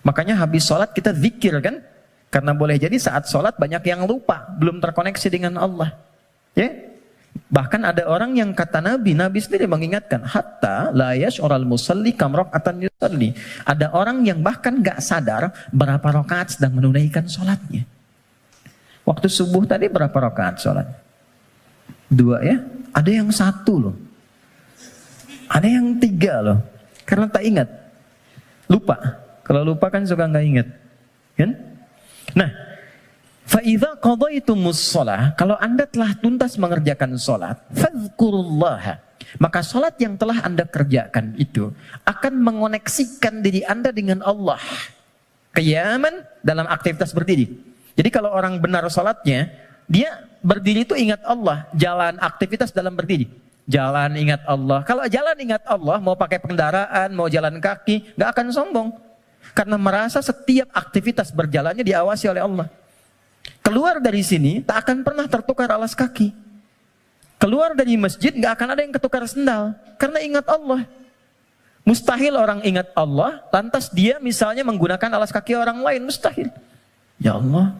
Makanya habis sholat kita zikir kan? Karena boleh jadi saat sholat banyak yang lupa, belum terkoneksi dengan Allah. Ya? Bahkan ada orang yang kata Nabi sendiri mengingatkan, hatta la yash'ural musalli kam raka'atan yusalli. Ada orang yang bahkan gak sadar berapa rakaat sedang menunaikan sholatnya. Waktu subuh tadi berapa rakaat sholat? 2 ya? Ada yang 1 loh. Ada yang 3 loh. Karena tak ingat. Lupa. Kalau lupa kan suka nggak ingat, kan? Nah, faidha qadaytumus shalah, kalau Anda telah tuntas mengerjakan sholat, fadhkurullaha, maka sholat yang telah Anda kerjakan itu akan mengoneksikan diri Anda dengan Allah. Qiyaman dalam aktivitas berdiri. Jadi kalau orang benar sholatnya, dia berdiri itu ingat Allah, jalan aktivitas dalam berdiri. Jalan ingat Allah. Kalau jalan ingat Allah, mau pakai kendaraan, mau jalan kaki, nggak akan sombong. Karena merasa setiap aktivitas berjalannya diawasi oleh Allah. Keluar dari sini tak akan pernah tertukar alas kaki. Keluar dari masjid gak akan ada yang ketukar sendal. Karena ingat Allah. Mustahil orang ingat Allah, lantas dia misalnya menggunakan alas kaki orang lain. Mustahil. Ya Allah,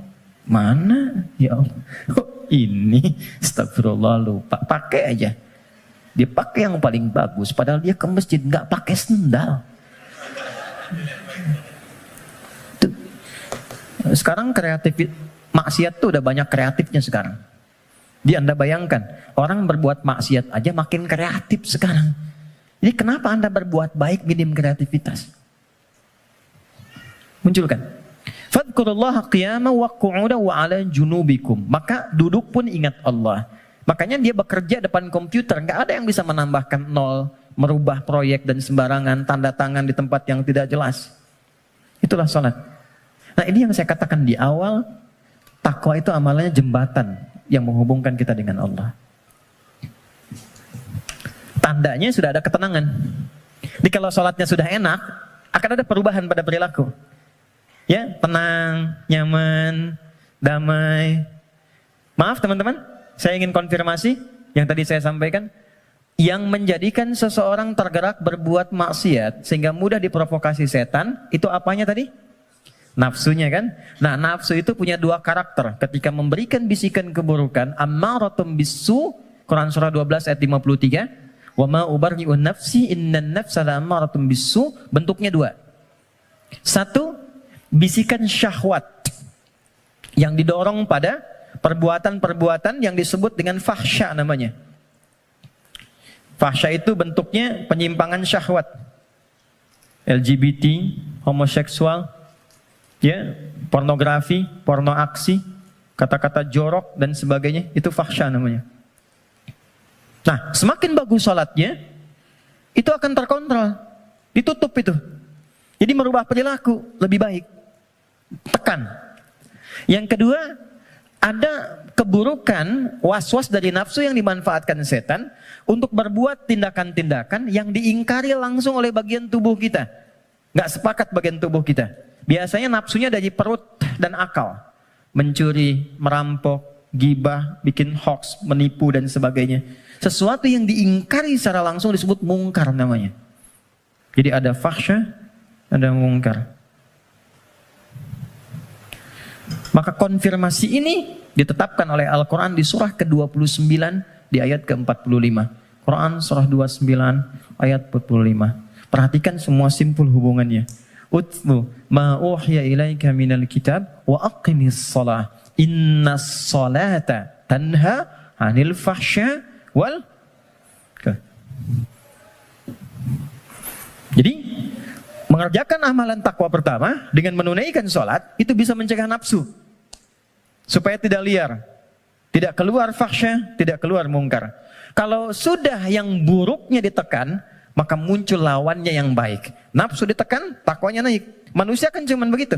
mana? Ya Allah. Oh, ini, astagfirullah, lupa. Pakai aja. Dia pakai yang paling bagus, padahal dia ke masjid gak pakai sendal. Sekarang kreatif, maksiat tuh udah banyak kreatifnya sekarang. Jadi Anda bayangkan, orang berbuat maksiat aja makin kreatif sekarang. Jadi kenapa Anda berbuat baik minim kreativitas? Munculkan. Fadhkurullaha qiyaman wa qu'udan wa 'ala junubikum. Maka duduk pun ingat Allah. Makanya dia bekerja depan komputer, nggak ada yang bisa menambahkan nol, merubah proyek dan sembarangan, tanda tangan di tempat yang tidak jelas. Itulah sholat. Nah ini yang saya katakan di awal, Takwa itu amalnya jembatan yang menghubungkan kita dengan Allah. Tandanya sudah ada ketenangan. Jadi kalau sholatnya sudah enak, akan ada perubahan pada perilaku. Ya, tenang, nyaman, damai. Maaf teman-teman, saya ingin konfirmasi yang tadi saya sampaikan. Yang menjadikan seseorang tergerak berbuat maksiat sehingga mudah diprovokasi setan, itu apanya tadi? Nafsunya kan? Nah, nafsu itu punya dua karakter. Ketika memberikan bisikan keburukan, ammaratum bisu, Quran surah 12 ayat 53, wa ma ubarri'un nafsi innan nafsa la'ammaratum bisu, bentuknya dua. Satu, bisikan syahwat yang didorong pada perbuatan-perbuatan yang disebut dengan fahsya namanya. Fahsya itu bentuknya penyimpangan syahwat. LGBT, homoseksual, ya, pornografi, porno aksi, kata-kata jorok dan sebagainya, itu fahsya namanya. Nah, semakin bagus sholatnya, itu akan terkontrol, ditutup itu. Jadi merubah perilaku lebih baik. Tekan. Yang kedua, ada keburukan, was-was dari nafsu yang dimanfaatkan setan untuk berbuat tindakan-tindakan yang diingkari langsung oleh bagian tubuh kita. Nggak sepakat bagian tubuh kita. Biasanya nafsunya dari perut dan akal. Mencuri, merampok, gibah, bikin hoax, menipu dan sebagainya. Sesuatu yang diingkari secara langsung disebut mungkar namanya. Jadi ada fahsya, ada mungkar. Maka konfirmasi ini ditetapkan oleh Al-Quran di surah ke-29 di ayat ke-45. Quran surah 29 ayat 45. Perhatikan semua simpul hubungannya. Utlu ma uhiya ilaika minal kitab wa aqimis shalah. Innas salata tanha 'anil fahsya wal. Jadi mengerjakan amalan takwa pertama dengan menunaikan sholat itu bisa mencegah nafsu supaya tidak liar, tidak keluar fahsya, tidak keluar mungkar. Kalau sudah yang buruknya ditekan, maka muncul lawannya yang baik. Nafsu ditekan, takwanya naik. Manusia kan cuman begitu.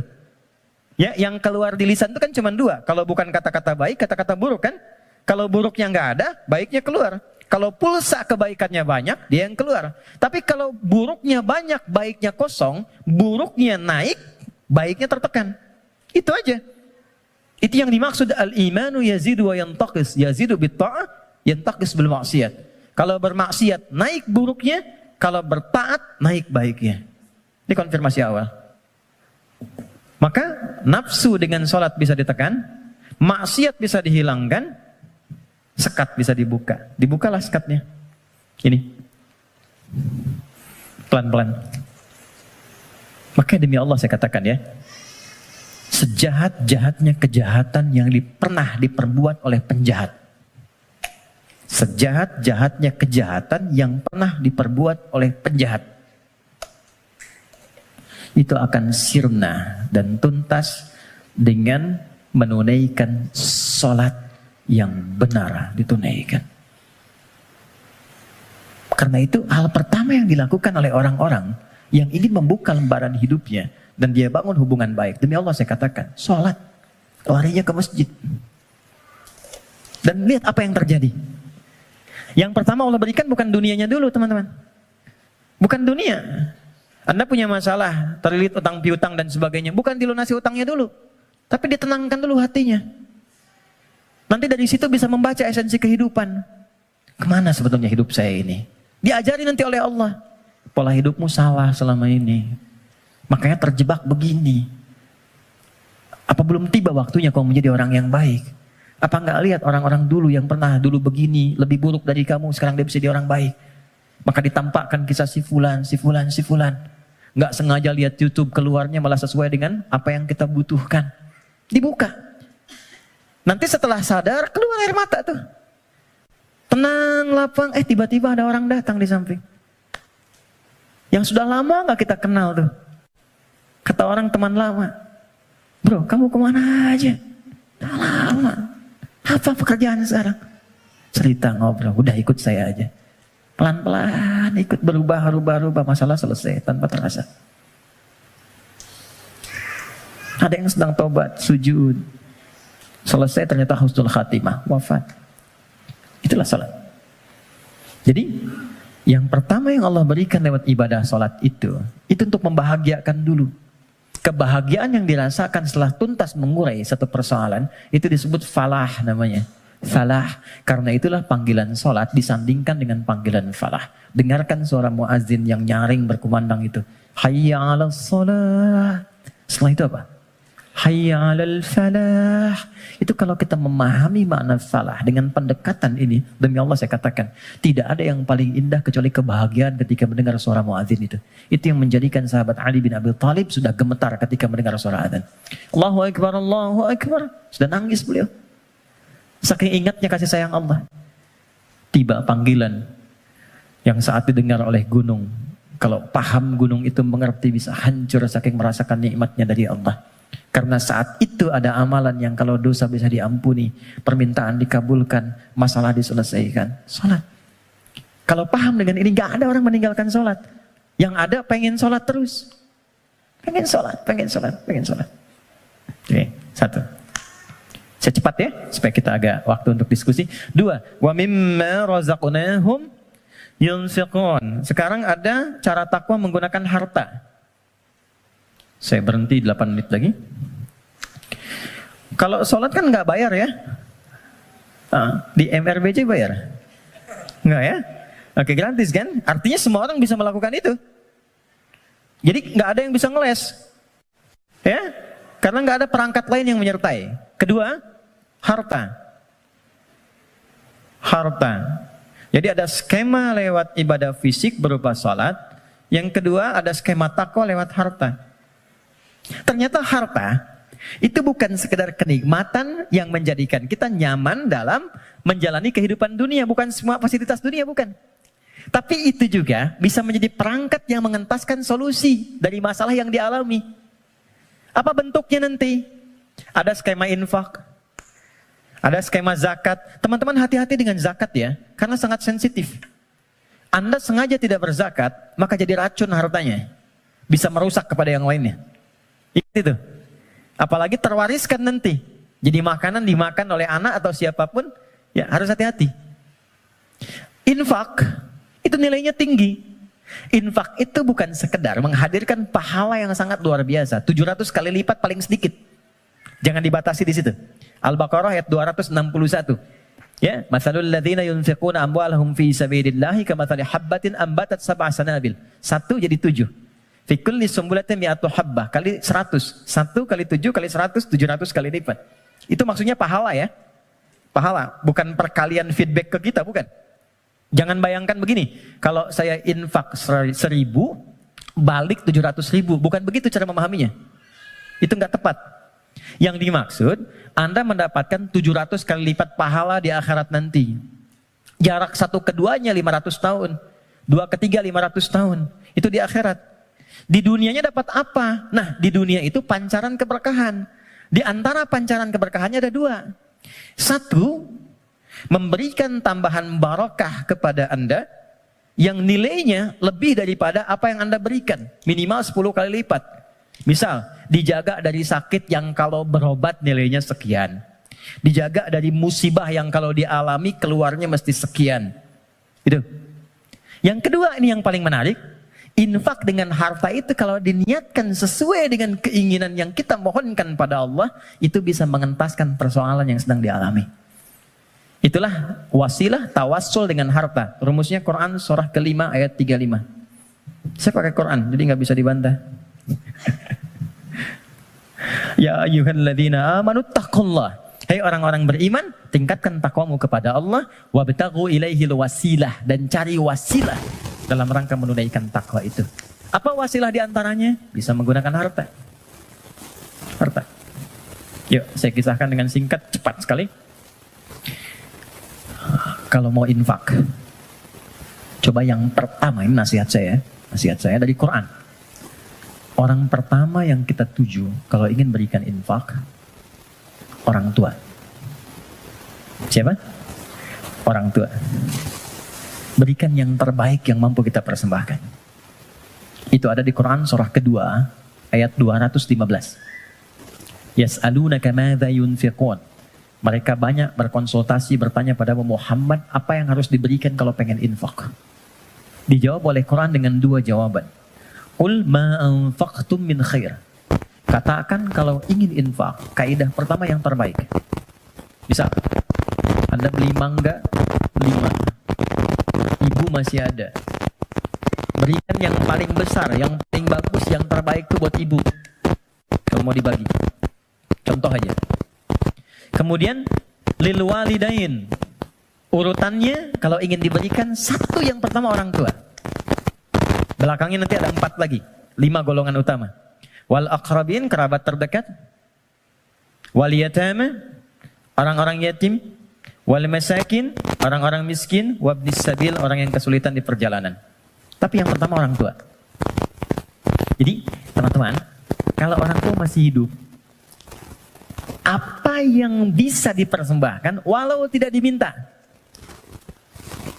Ya, yang keluar di lisan itu kan cuman dua. Kalau bukan kata-kata baik, kata-kata buruk kan. Kalau buruknya nggak ada, baiknya keluar. Kalau pulsa kebaikannya banyak, dia yang keluar. Tapi kalau buruknya banyak, baiknya kosong, buruknya naik, baiknya tertekan. Itu aja. Itu yang dimaksud al-imanu yazidu wa yantaqis. Yazidu bitta'ah, yantaqis bil maksiat. Kalau bermaksiat, naik buruknya. Kalau bertaat, naik baiknya. Ini konfirmasi awal. Maka nafsu dengan sholat bisa ditekan, maksiat bisa dihilangkan, sekat bisa dibuka. Dibukalah sekatnya. Ini. Pelan-pelan. Maka demi Allah saya katakan ya, sejahat-jahatnya kejahatan yang pernah diperbuat oleh penjahat. Sejahat-jahatnya kejahatan yang pernah diperbuat oleh penjahat. Itu akan sirna dan tuntas dengan menunaikan sholat yang benar ditunaikan. Karena itu hal pertama yang dilakukan oleh orang-orang yang ingin membuka lembaran hidupnya dan dia bangun hubungan baik. Demi Allah saya katakan, sholat. Larinya ke masjid. Dan lihat apa yang terjadi. Yang pertama Allah berikan bukan dunianya dulu teman-teman. Bukan dunia. Anda punya masalah, terlilit utang piutang dan sebagainya. Bukan dilunasi utangnya dulu. Tapi ditenangkan dulu hatinya. Nanti dari situ bisa membaca esensi kehidupan. Kemana sebetulnya hidup saya ini? Diajari nanti oleh Allah. Pola hidupmu salah selama ini. Makanya terjebak begini. Apa belum tiba waktunya kau menjadi orang yang baik? Apa enggak lihat orang-orang dulu yang pernah dulu begini, lebih buruk dari kamu, sekarang dia bisa jadi orang baik. Maka ditampakkan kisah si fulan, si fulan, si fulan. Enggak sengaja lihat YouTube, keluarnya malah sesuai dengan apa yang kita butuhkan. Dibuka. Nanti setelah sadar, keluar air mata tuh. Tenang, lapang, tiba-tiba ada orang datang di samping. Yang sudah lama enggak kita kenal tuh. Kata orang teman lama, bro kamu kemana aja? Udah lama. Apa pekerjaan sekarang? Cerita ngobrol, udah ikut saya aja. Pelan-pelan ikut berubah, masalah selesai tanpa terasa. Ada yang sedang tobat, sujud. Selesai ternyata husnul khatimah, wafat. Itulah salat. Jadi yang pertama yang Allah berikan lewat ibadah salat itu untuk membahagiakan dulu. Kebahagiaan yang dirasakan setelah tuntas mengurai satu persoalan itu disebut falah namanya. Falah. Karena itulah panggilan salat disandingkan dengan panggilan falah. Dengarkan suara muazin yang nyaring berkumandang itu. Hayya 'alas shalah. Setelah itu apa? Hayya 'alal falah. Itu kalau kita memahami makna falah dengan pendekatan ini, demi Allah saya katakan, tidak ada yang paling indah kecuali kebahagiaan ketika mendengar suara muadzin itu. Itu yang menjadikan sahabat Ali bin Abi Thalib sudah gemetar ketika mendengar suara adzan. Allahu Akbar, Allahu Akbar. Sudah nangis beliau. Saking ingatnya kasih sayang Allah. Tiba panggilan yang saat didengar oleh gunung. Kalau paham gunung itu mengerti bisa hancur saking merasakan nikmatnya dari Allah. Karena saat itu ada amalan yang kalau dosa bisa diampuni, permintaan dikabulkan, masalah diselesaikan. Salat. Kalau paham dengan ini, gak ada orang meninggalkan salat. Yang ada pengen salat terus. Pengen salat, pengen salat, pengen salat. Oke, satu. Saya cepat ya, supaya kita agak waktu untuk diskusi. Dua, wa mimma razaqnahum yunfiqun. Sekarang ada cara takwa menggunakan harta. Saya berhenti 8 menit lagi. Kalau sholat kan nggak bayar ya? Di MRBC bayar? Nggak ya? Oke, gratis kan? Artinya semua orang bisa melakukan itu. Jadi nggak ada yang bisa ngeles. Ya? Karena nggak ada perangkat lain yang menyertai. Kedua, harta. Harta. Jadi ada skema lewat ibadah fisik berupa sholat. Yang kedua ada skema takwa lewat harta. Ternyata harta itu bukan sekedar kenikmatan yang menjadikan kita nyaman dalam menjalani kehidupan dunia. Bukan semua fasilitas dunia, bukan. Tapi itu juga bisa menjadi perangkat yang mengentaskan solusi dari masalah yang dialami. Apa bentuknya nanti? Ada skema infak, ada skema zakat. Teman-teman hati-hati dengan zakat ya, karena sangat sensitif. Anda sengaja tidak berzakat, maka jadi racun hartanya. Bisa merusak kepada yang lainnya. Itu. Apalagi terwariskan nanti. Jadi makanan dimakan oleh anak atau siapapun, ya harus hati-hati. Infak, itu nilainya tinggi. Infak itu bukan sekedar menghadirkan pahala yang sangat luar biasa. 700 kali lipat paling sedikit. Jangan dibatasi di situ. Al-Baqarah ayat 261. Ya, masalul ladzina yunfiquna amwalahum fi sabilillahi kamathali habbatin ambatat sab'a sanabil. 1 jadi 7. Fi kulli sumbulatin mi'atu habbah kali 100. 1 kali 7 kali 100, 700 kali lipat. Itu maksudnya pahala ya. Pahala, bukan perkalian feedback ke kita, bukan. Jangan bayangkan begini, kalau saya infak 1.000, balik 700.000. Bukan begitu cara memahaminya. Itu nggak tepat. Yang dimaksud, Anda mendapatkan 700 kali lipat pahala di akhirat nanti. Jarak satu keduanya 500 tahun. 2 ketiga 500 tahun. Itu di akhirat. Di dunianya dapat apa? Nah, di dunia itu pancaran keberkahan. Di antara pancaran keberkahannya ada 2. 1, memberikan tambahan barakah kepada Anda yang nilainya lebih daripada apa yang Anda berikan. Minimal 10 kali lipat. Misal, dijaga dari sakit yang kalau berobat nilainya sekian. Dijaga dari musibah yang kalau dialami keluarnya mesti sekian. Itu. Yang kedua, ini yang paling menarik. Infak dengan harta itu kalau diniatkan sesuai dengan keinginan yang kita mohonkan pada Allah, itu bisa mengentaskan persoalan yang sedang dialami. Itulah wasilah tawassul dengan harta. Rumusnya Quran surah ke-5 ayat 35. Saya pakai Quran, jadi nggak bisa dibantah. Ya ayyuhalladzina amanu taqullah. Hai orang-orang beriman, tingkatkan takwamu kepada Allah, wabtaghu ilaihil wasilah, dan cari wasilah dalam rangka menunaikan takwa itu. Apa wasilah diantaranya? Bisa menggunakan harta. Harta. Yuk, saya kisahkan dengan singkat, cepat sekali. Kalau mau infak, coba yang pertama, ini nasihat saya dari Quran. Orang pertama yang kita tuju kalau ingin berikan infak, orang tua. Siapa? Orang tua. Berikan yang terbaik yang mampu kita persembahkan. Itu ada di Quran surah kedua ayat 215. Yas'alunaka madza yunfiqun. Mereka banyak berkonsultasi, bertanya pada Muhammad, apa yang harus diberikan kalau pengen infak? Dijawab oleh Quran dengan dua jawaban. Qul ma anfaqtum min khair. Katakan kalau ingin infak, kaidah pertama yang terbaik. Bisa Anda beli mangga 5. Ibu masih ada. Berikan yang paling besar, yang paling bagus, yang terbaik itu buat ibu. Kalau mau dibagi. Contoh aja. Kemudian lil walidain. Urutannya kalau ingin diberikan, satu yang pertama orang tua. Belakangnya nanti ada 4 lagi. 5 golongan utama. Wal aqrabin, kerabat terdekat. Wal yatama, orang-orang yatim. Wal masakin, orang-orang miskin. Wabnis sabil, orang yang kesulitan di perjalanan. Tapi yang pertama orang tua. Jadi teman-teman, kalau orang tua masih hidup, apa yang bisa dipersembahkan walau tidak diminta.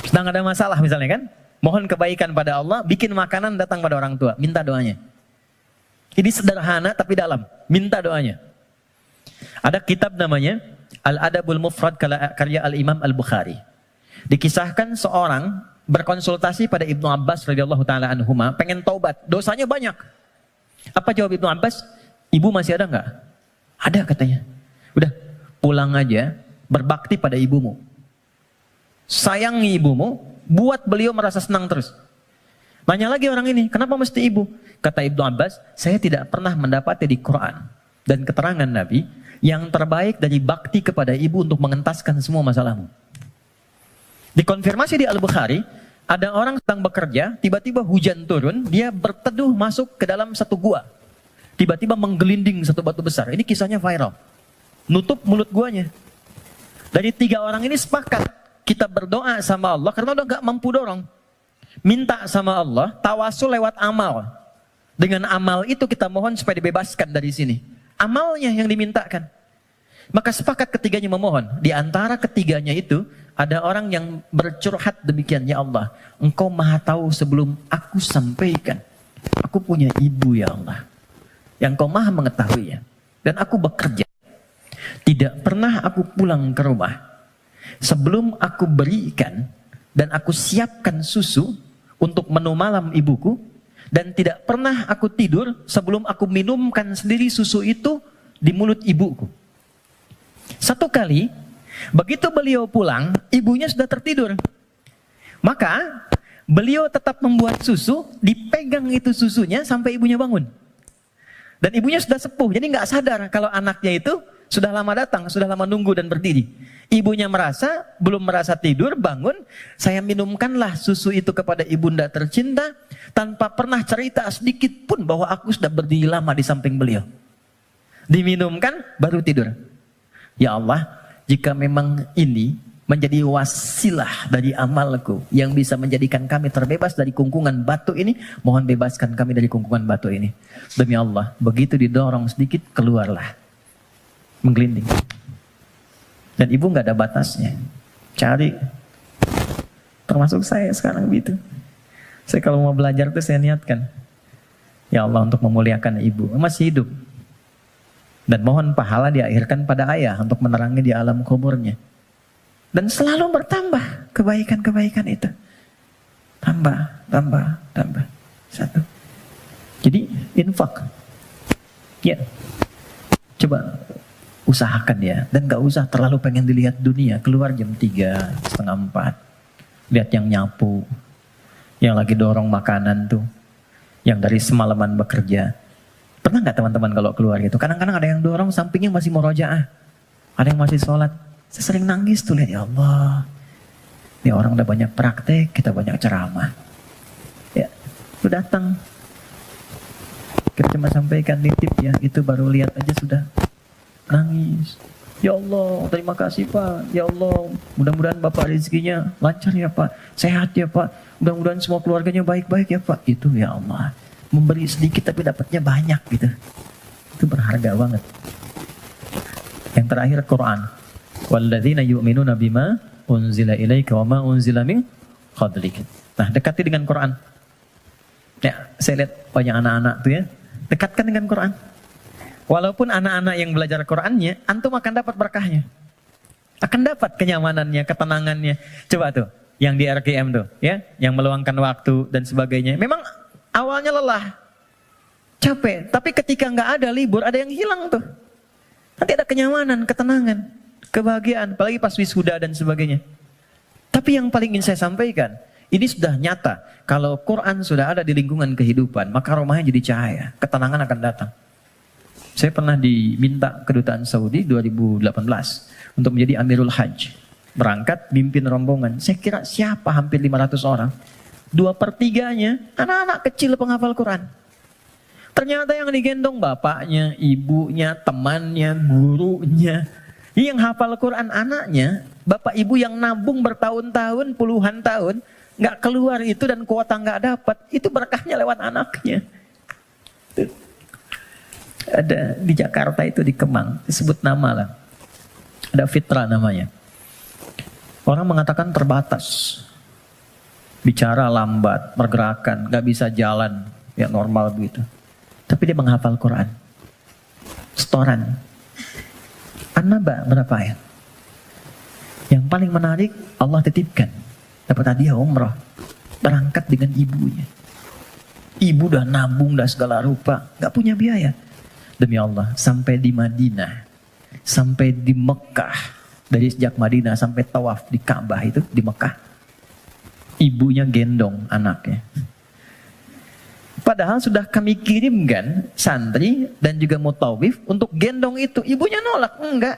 Sedang ada masalah misalnya kan, mohon kebaikan pada Allah, bikin makanan datang pada orang tua, minta doanya. Ini sederhana tapi dalam, minta doanya. Ada kitab namanya Al-Adabul Mufrad karya Al-Imam Al-Bukhari. Dikisahkan seorang berkonsultasi pada Ibnu Abbas radhiyallahu taala anhuma, pengen taubat, dosanya banyak. Apa jawab Ibnu Abbas? Ibu masih ada nggak? Ada katanya. Udah, pulang aja, berbakti pada ibumu. Sayangi ibumu, buat beliau merasa senang terus. Nanya lagi orang ini, kenapa mesti ibu? Kata Ibnu Abbas, saya tidak pernah mendapati di Quran dan keterangan Nabi yang terbaik dari bakti kepada ibu untuk mengentaskan semua masalahmu. Dikonfirmasi di Al-Bukhari, ada orang sedang bekerja, tiba-tiba hujan turun, dia berteduh masuk ke dalam satu gua. Tiba-tiba menggelinding satu batu besar. Ini kisahnya viral. Nutup mulut guanya. Dari 3 orang ini sepakat, kita berdoa sama Allah karena udah gak mampu dorong. Minta sama Allah, tawasul lewat amal. Dengan amal itu kita mohon supaya dibebaskan dari sini. Amalnya yang dimintakan. Maka sepakat ketiganya memohon. Di antara ketiganya itu, ada orang yang bercurhat demikian, ya Allah, Engkau maha tahu sebelum aku sampaikan. Aku punya ibu ya Allah, yang Engkau maha mengetahuinya. Dan aku bekerja. Tidak pernah aku pulang ke rumah sebelum aku berikan dan aku siapkan susu untuk menu malam ibuku. Dan tidak pernah aku tidur sebelum aku minumkan sendiri susu itu di mulut ibuku. Satu kali, begitu beliau pulang, ibunya sudah tertidur. Maka, beliau tetap membuat susu, dipegang itu susunya sampai ibunya bangun. Dan ibunya sudah sepuh, jadi nggak sadar kalau anaknya itu sudah lama datang, sudah lama nunggu dan berdiri. Ibunya merasa, belum merasa tidur, bangun, saya minumkanlah susu itu kepada ibunda tercinta, tanpa pernah cerita sedikit pun bahwa aku sudah berdiri lama di samping beliau. Diminumkan, baru tidur. Ya Allah, jika memang ini menjadi wasilah dari amalku yang bisa menjadikan kami terbebas dari kungkungan batu ini, mohon bebaskan kami dari kungkungan batu ini. Demi Allah, begitu didorong sedikit, keluarlah. Menggelinding. Dan ibu nggak ada batasnya. Cari. Termasuk saya sekarang gitu. Saya kalau mau belajar tuh saya niatkan, ya Allah, untuk memuliakan ibu. Masih hidup. Dan mohon pahala diakhirkan pada ayah untuk menerangi di alam kuburnya. Dan selalu bertambah kebaikan-kebaikan itu. Tambah. Satu. Jadi infak. Ya. Coba usahakan ya. Dan gak usah terlalu pengen dilihat dunia. Keluar jam 3, setengah 4. Lihat yang nyapu. Yang lagi dorong makanan tuh. Yang dari semalaman bekerja. Pernah gak teman-teman kalau keluar gitu? Kadang-kadang ada yang dorong sampingnya masih mau rojaah. Ada yang masih sholat. Saya sering nangis tuh, lihat, ya Allah. Ini orang udah banyak praktek, kita banyak ceramah. Ya, lu datang. Kita cuma sampaikan nitip ya, itu baru lihat aja sudah nangis. Ya Allah, terima kasih Pak. Ya Allah, mudah-mudahan Bapak rezekinya lancar ya Pak. Sehat ya Pak. Mudah-mudahan semua keluarganya baik-baik ya Pak. Itu ya Allah. Memberi sedikit tapi dapatnya banyak gitu. Itu berharga banget. Yang terakhir Quran. Walladzina yu'minuna bima unzila ilaika wa ma unzila min qablik. Nah, dekati dengan Quran. Ya, saya lihat banyak anak-anak tuh ya. Dekatkan dengan Quran. Walaupun anak-anak yang belajar Qurannya, antum akan dapat berkahnya. Akan dapat kenyamanannya, ketenangannya. Coba tuh, yang di RKM tuh, ya, yang meluangkan waktu dan sebagainya. Memang awalnya lelah, capek, tapi ketika nggak ada libur, ada yang hilang tuh. Nanti ada kenyamanan, ketenangan, kebahagiaan, apalagi pas wisuda dan sebagainya. Tapi yang paling ingin saya sampaikan, ini sudah nyata. Kalau Quran sudah ada di lingkungan kehidupan, maka rumahnya jadi cahaya, ketenangan akan datang. Saya pernah diminta kedutaan Saudi 2018 untuk menjadi Amirul Hajj. Berangkat, mimpin rombongan. Saya kira siapa hampir 500 orang. 2/3-nya anak-anak kecil penghafal Quran. Ternyata yang digendong bapaknya, ibunya, temannya, gurunya. Yang hafal Quran anaknya, bapak ibu yang nabung bertahun-tahun, puluhan tahun, nggak keluar itu dan kuota nggak dapat, itu berkahnya lewat anaknya. Ada di Jakarta itu di Kemang, disebut nama lah. Ada Fitra namanya. Orang mengatakan terbatas. Bicara lambat, pergerakan, nggak bisa jalan, ya normal begitu. Tapi dia menghafal Quran. Setoran. An-Naba berapa ayat? Yang paling menarik, Allah titipkan. Dapat hadiah umrah. Berangkat dengan ibunya. Ibu udah nabung, udah segala rupa. Gak punya biaya. Demi Allah, sampai di Madinah. Sampai di Mekah. Dari sejak Madinah sampai tawaf di Ka'bah itu, di Mekah. Ibunya gendong anaknya. Padahal sudah kami kirimkan santri dan juga mutawif untuk gendong itu. Ibunya nolak, enggak.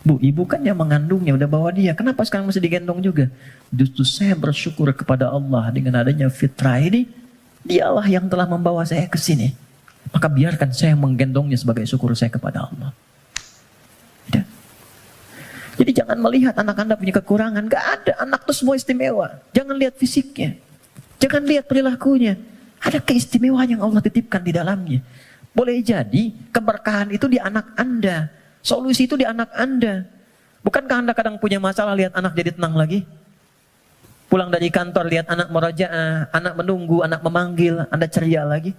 Bu, ibu kan yang mengandungnya, udah bawa dia. Kenapa sekarang masih digendong juga? Justru saya bersyukur kepada Allah dengan adanya fitrah ini. Dialah yang telah membawa saya ke sini. Maka biarkan saya menggendongnya sebagai syukur saya kepada Allah. Ya. Jadi jangan melihat anak Anda punya kekurangan. Gak ada, anak itu semua istimewa. Jangan lihat fisiknya. Jangan lihat perilakunya. Ada keistimewaan yang Allah titipkan di dalamnya. Boleh jadi keberkahan itu di anak Anda. Solusi itu di anak Anda. Bukankah Anda kadang punya masalah lihat anak jadi tenang lagi? Pulang dari kantor lihat anak merajaah, anak menunggu, anak memanggil, Anda ceria lagi.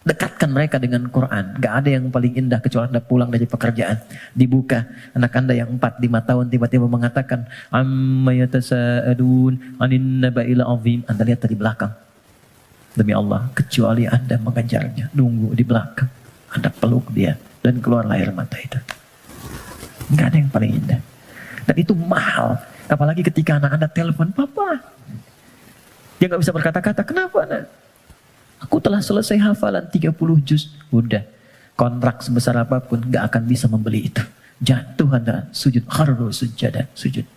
Dekatkan mereka dengan Quran. Gak ada yang paling indah kecuali Anda pulang dari pekerjaan. Dibuka. Anak Anda yang 4-5 tahun tiba-tiba mengatakan amma yatasa'adun anin naba'il azim. Anda lihat dari belakang. Demi Allah, kecuali Anda mengejarnya, nunggu di belakang. Anda peluk dia dan keluar air mata itu. Gak ada yang paling indah. Dan itu mahal. Apalagi ketika anak Anda telepon, Papa. Dia gak bisa berkata-kata. Kenapa nak? Aku telah selesai hafalan 30 juz. Udah. Kontrak sebesar apapun gak akan bisa membeli itu. Jatuh Anda sujud. Kharru sujada. Sujud.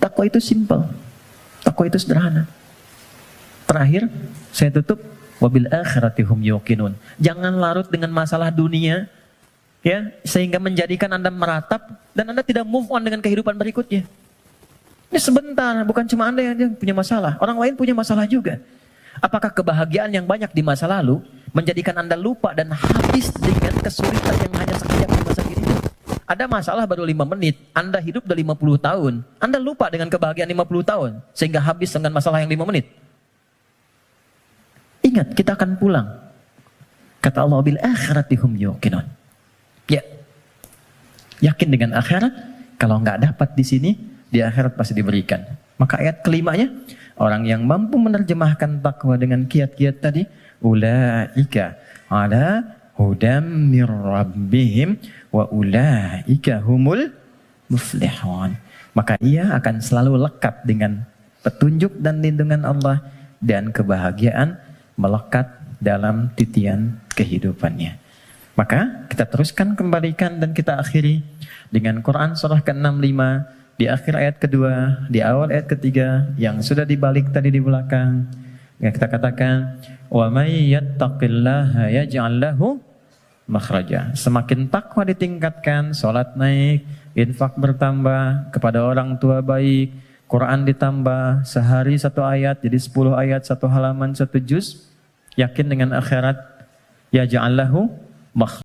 Takwa itu simpel. Takwa itu sederhana. Terakhir, saya tutup. Wabil akhirati hum yuqinun. Jangan larut dengan masalah dunia. Ya, sehingga menjadikan Anda meratap. Dan Anda tidak move on dengan kehidupan berikutnya. Ini sebentar, bukan cuma Anda yang punya masalah. Orang lain punya masalah juga. Apakah kebahagiaan yang banyak di masa lalu menjadikan Anda lupa dan habis dengan kesulitan yang hanya sekejap di masa kini? Ada masalah baru 5 menit, Anda hidup udah 50 tahun. Anda lupa dengan kebahagiaan 50 tahun, sehingga habis dengan masalah yang 5 menit. Ingat, kita akan pulang. Kata Allah, bil akhirati hum yuqinun. Ya, yakin dengan akhirat. Kalau nggak dapat di sini, di akhirat pasti diberikan. Maka ayat kelimanya, orang yang mampu menerjemahkan takwa dengan kiat-kiat tadi, ulaika ala hudam mir rabbihim wa ulaika humul muflihun. Maka ia akan selalu lekat dengan petunjuk dan lindungan Allah dan kebahagiaan melekat dalam titian kehidupannya. Maka kita teruskan, kembalikan dan kita akhiri dengan Quran surah ke-65 di akhir ayat kedua, di awal ayat ketiga yang sudah dibalik tadi di belakang. Yang kita katakan, wa may yattaqillaha yaj'al lahu makhraja. Semakin takwa ditingkatkan, salat naik, infak bertambah, kepada orang tua baik, Quran ditambah, sehari 1 ayat jadi 10 ayat, 1 halaman 1 juz. Yakin dengan akhirat, yaj'al lahu makhraja.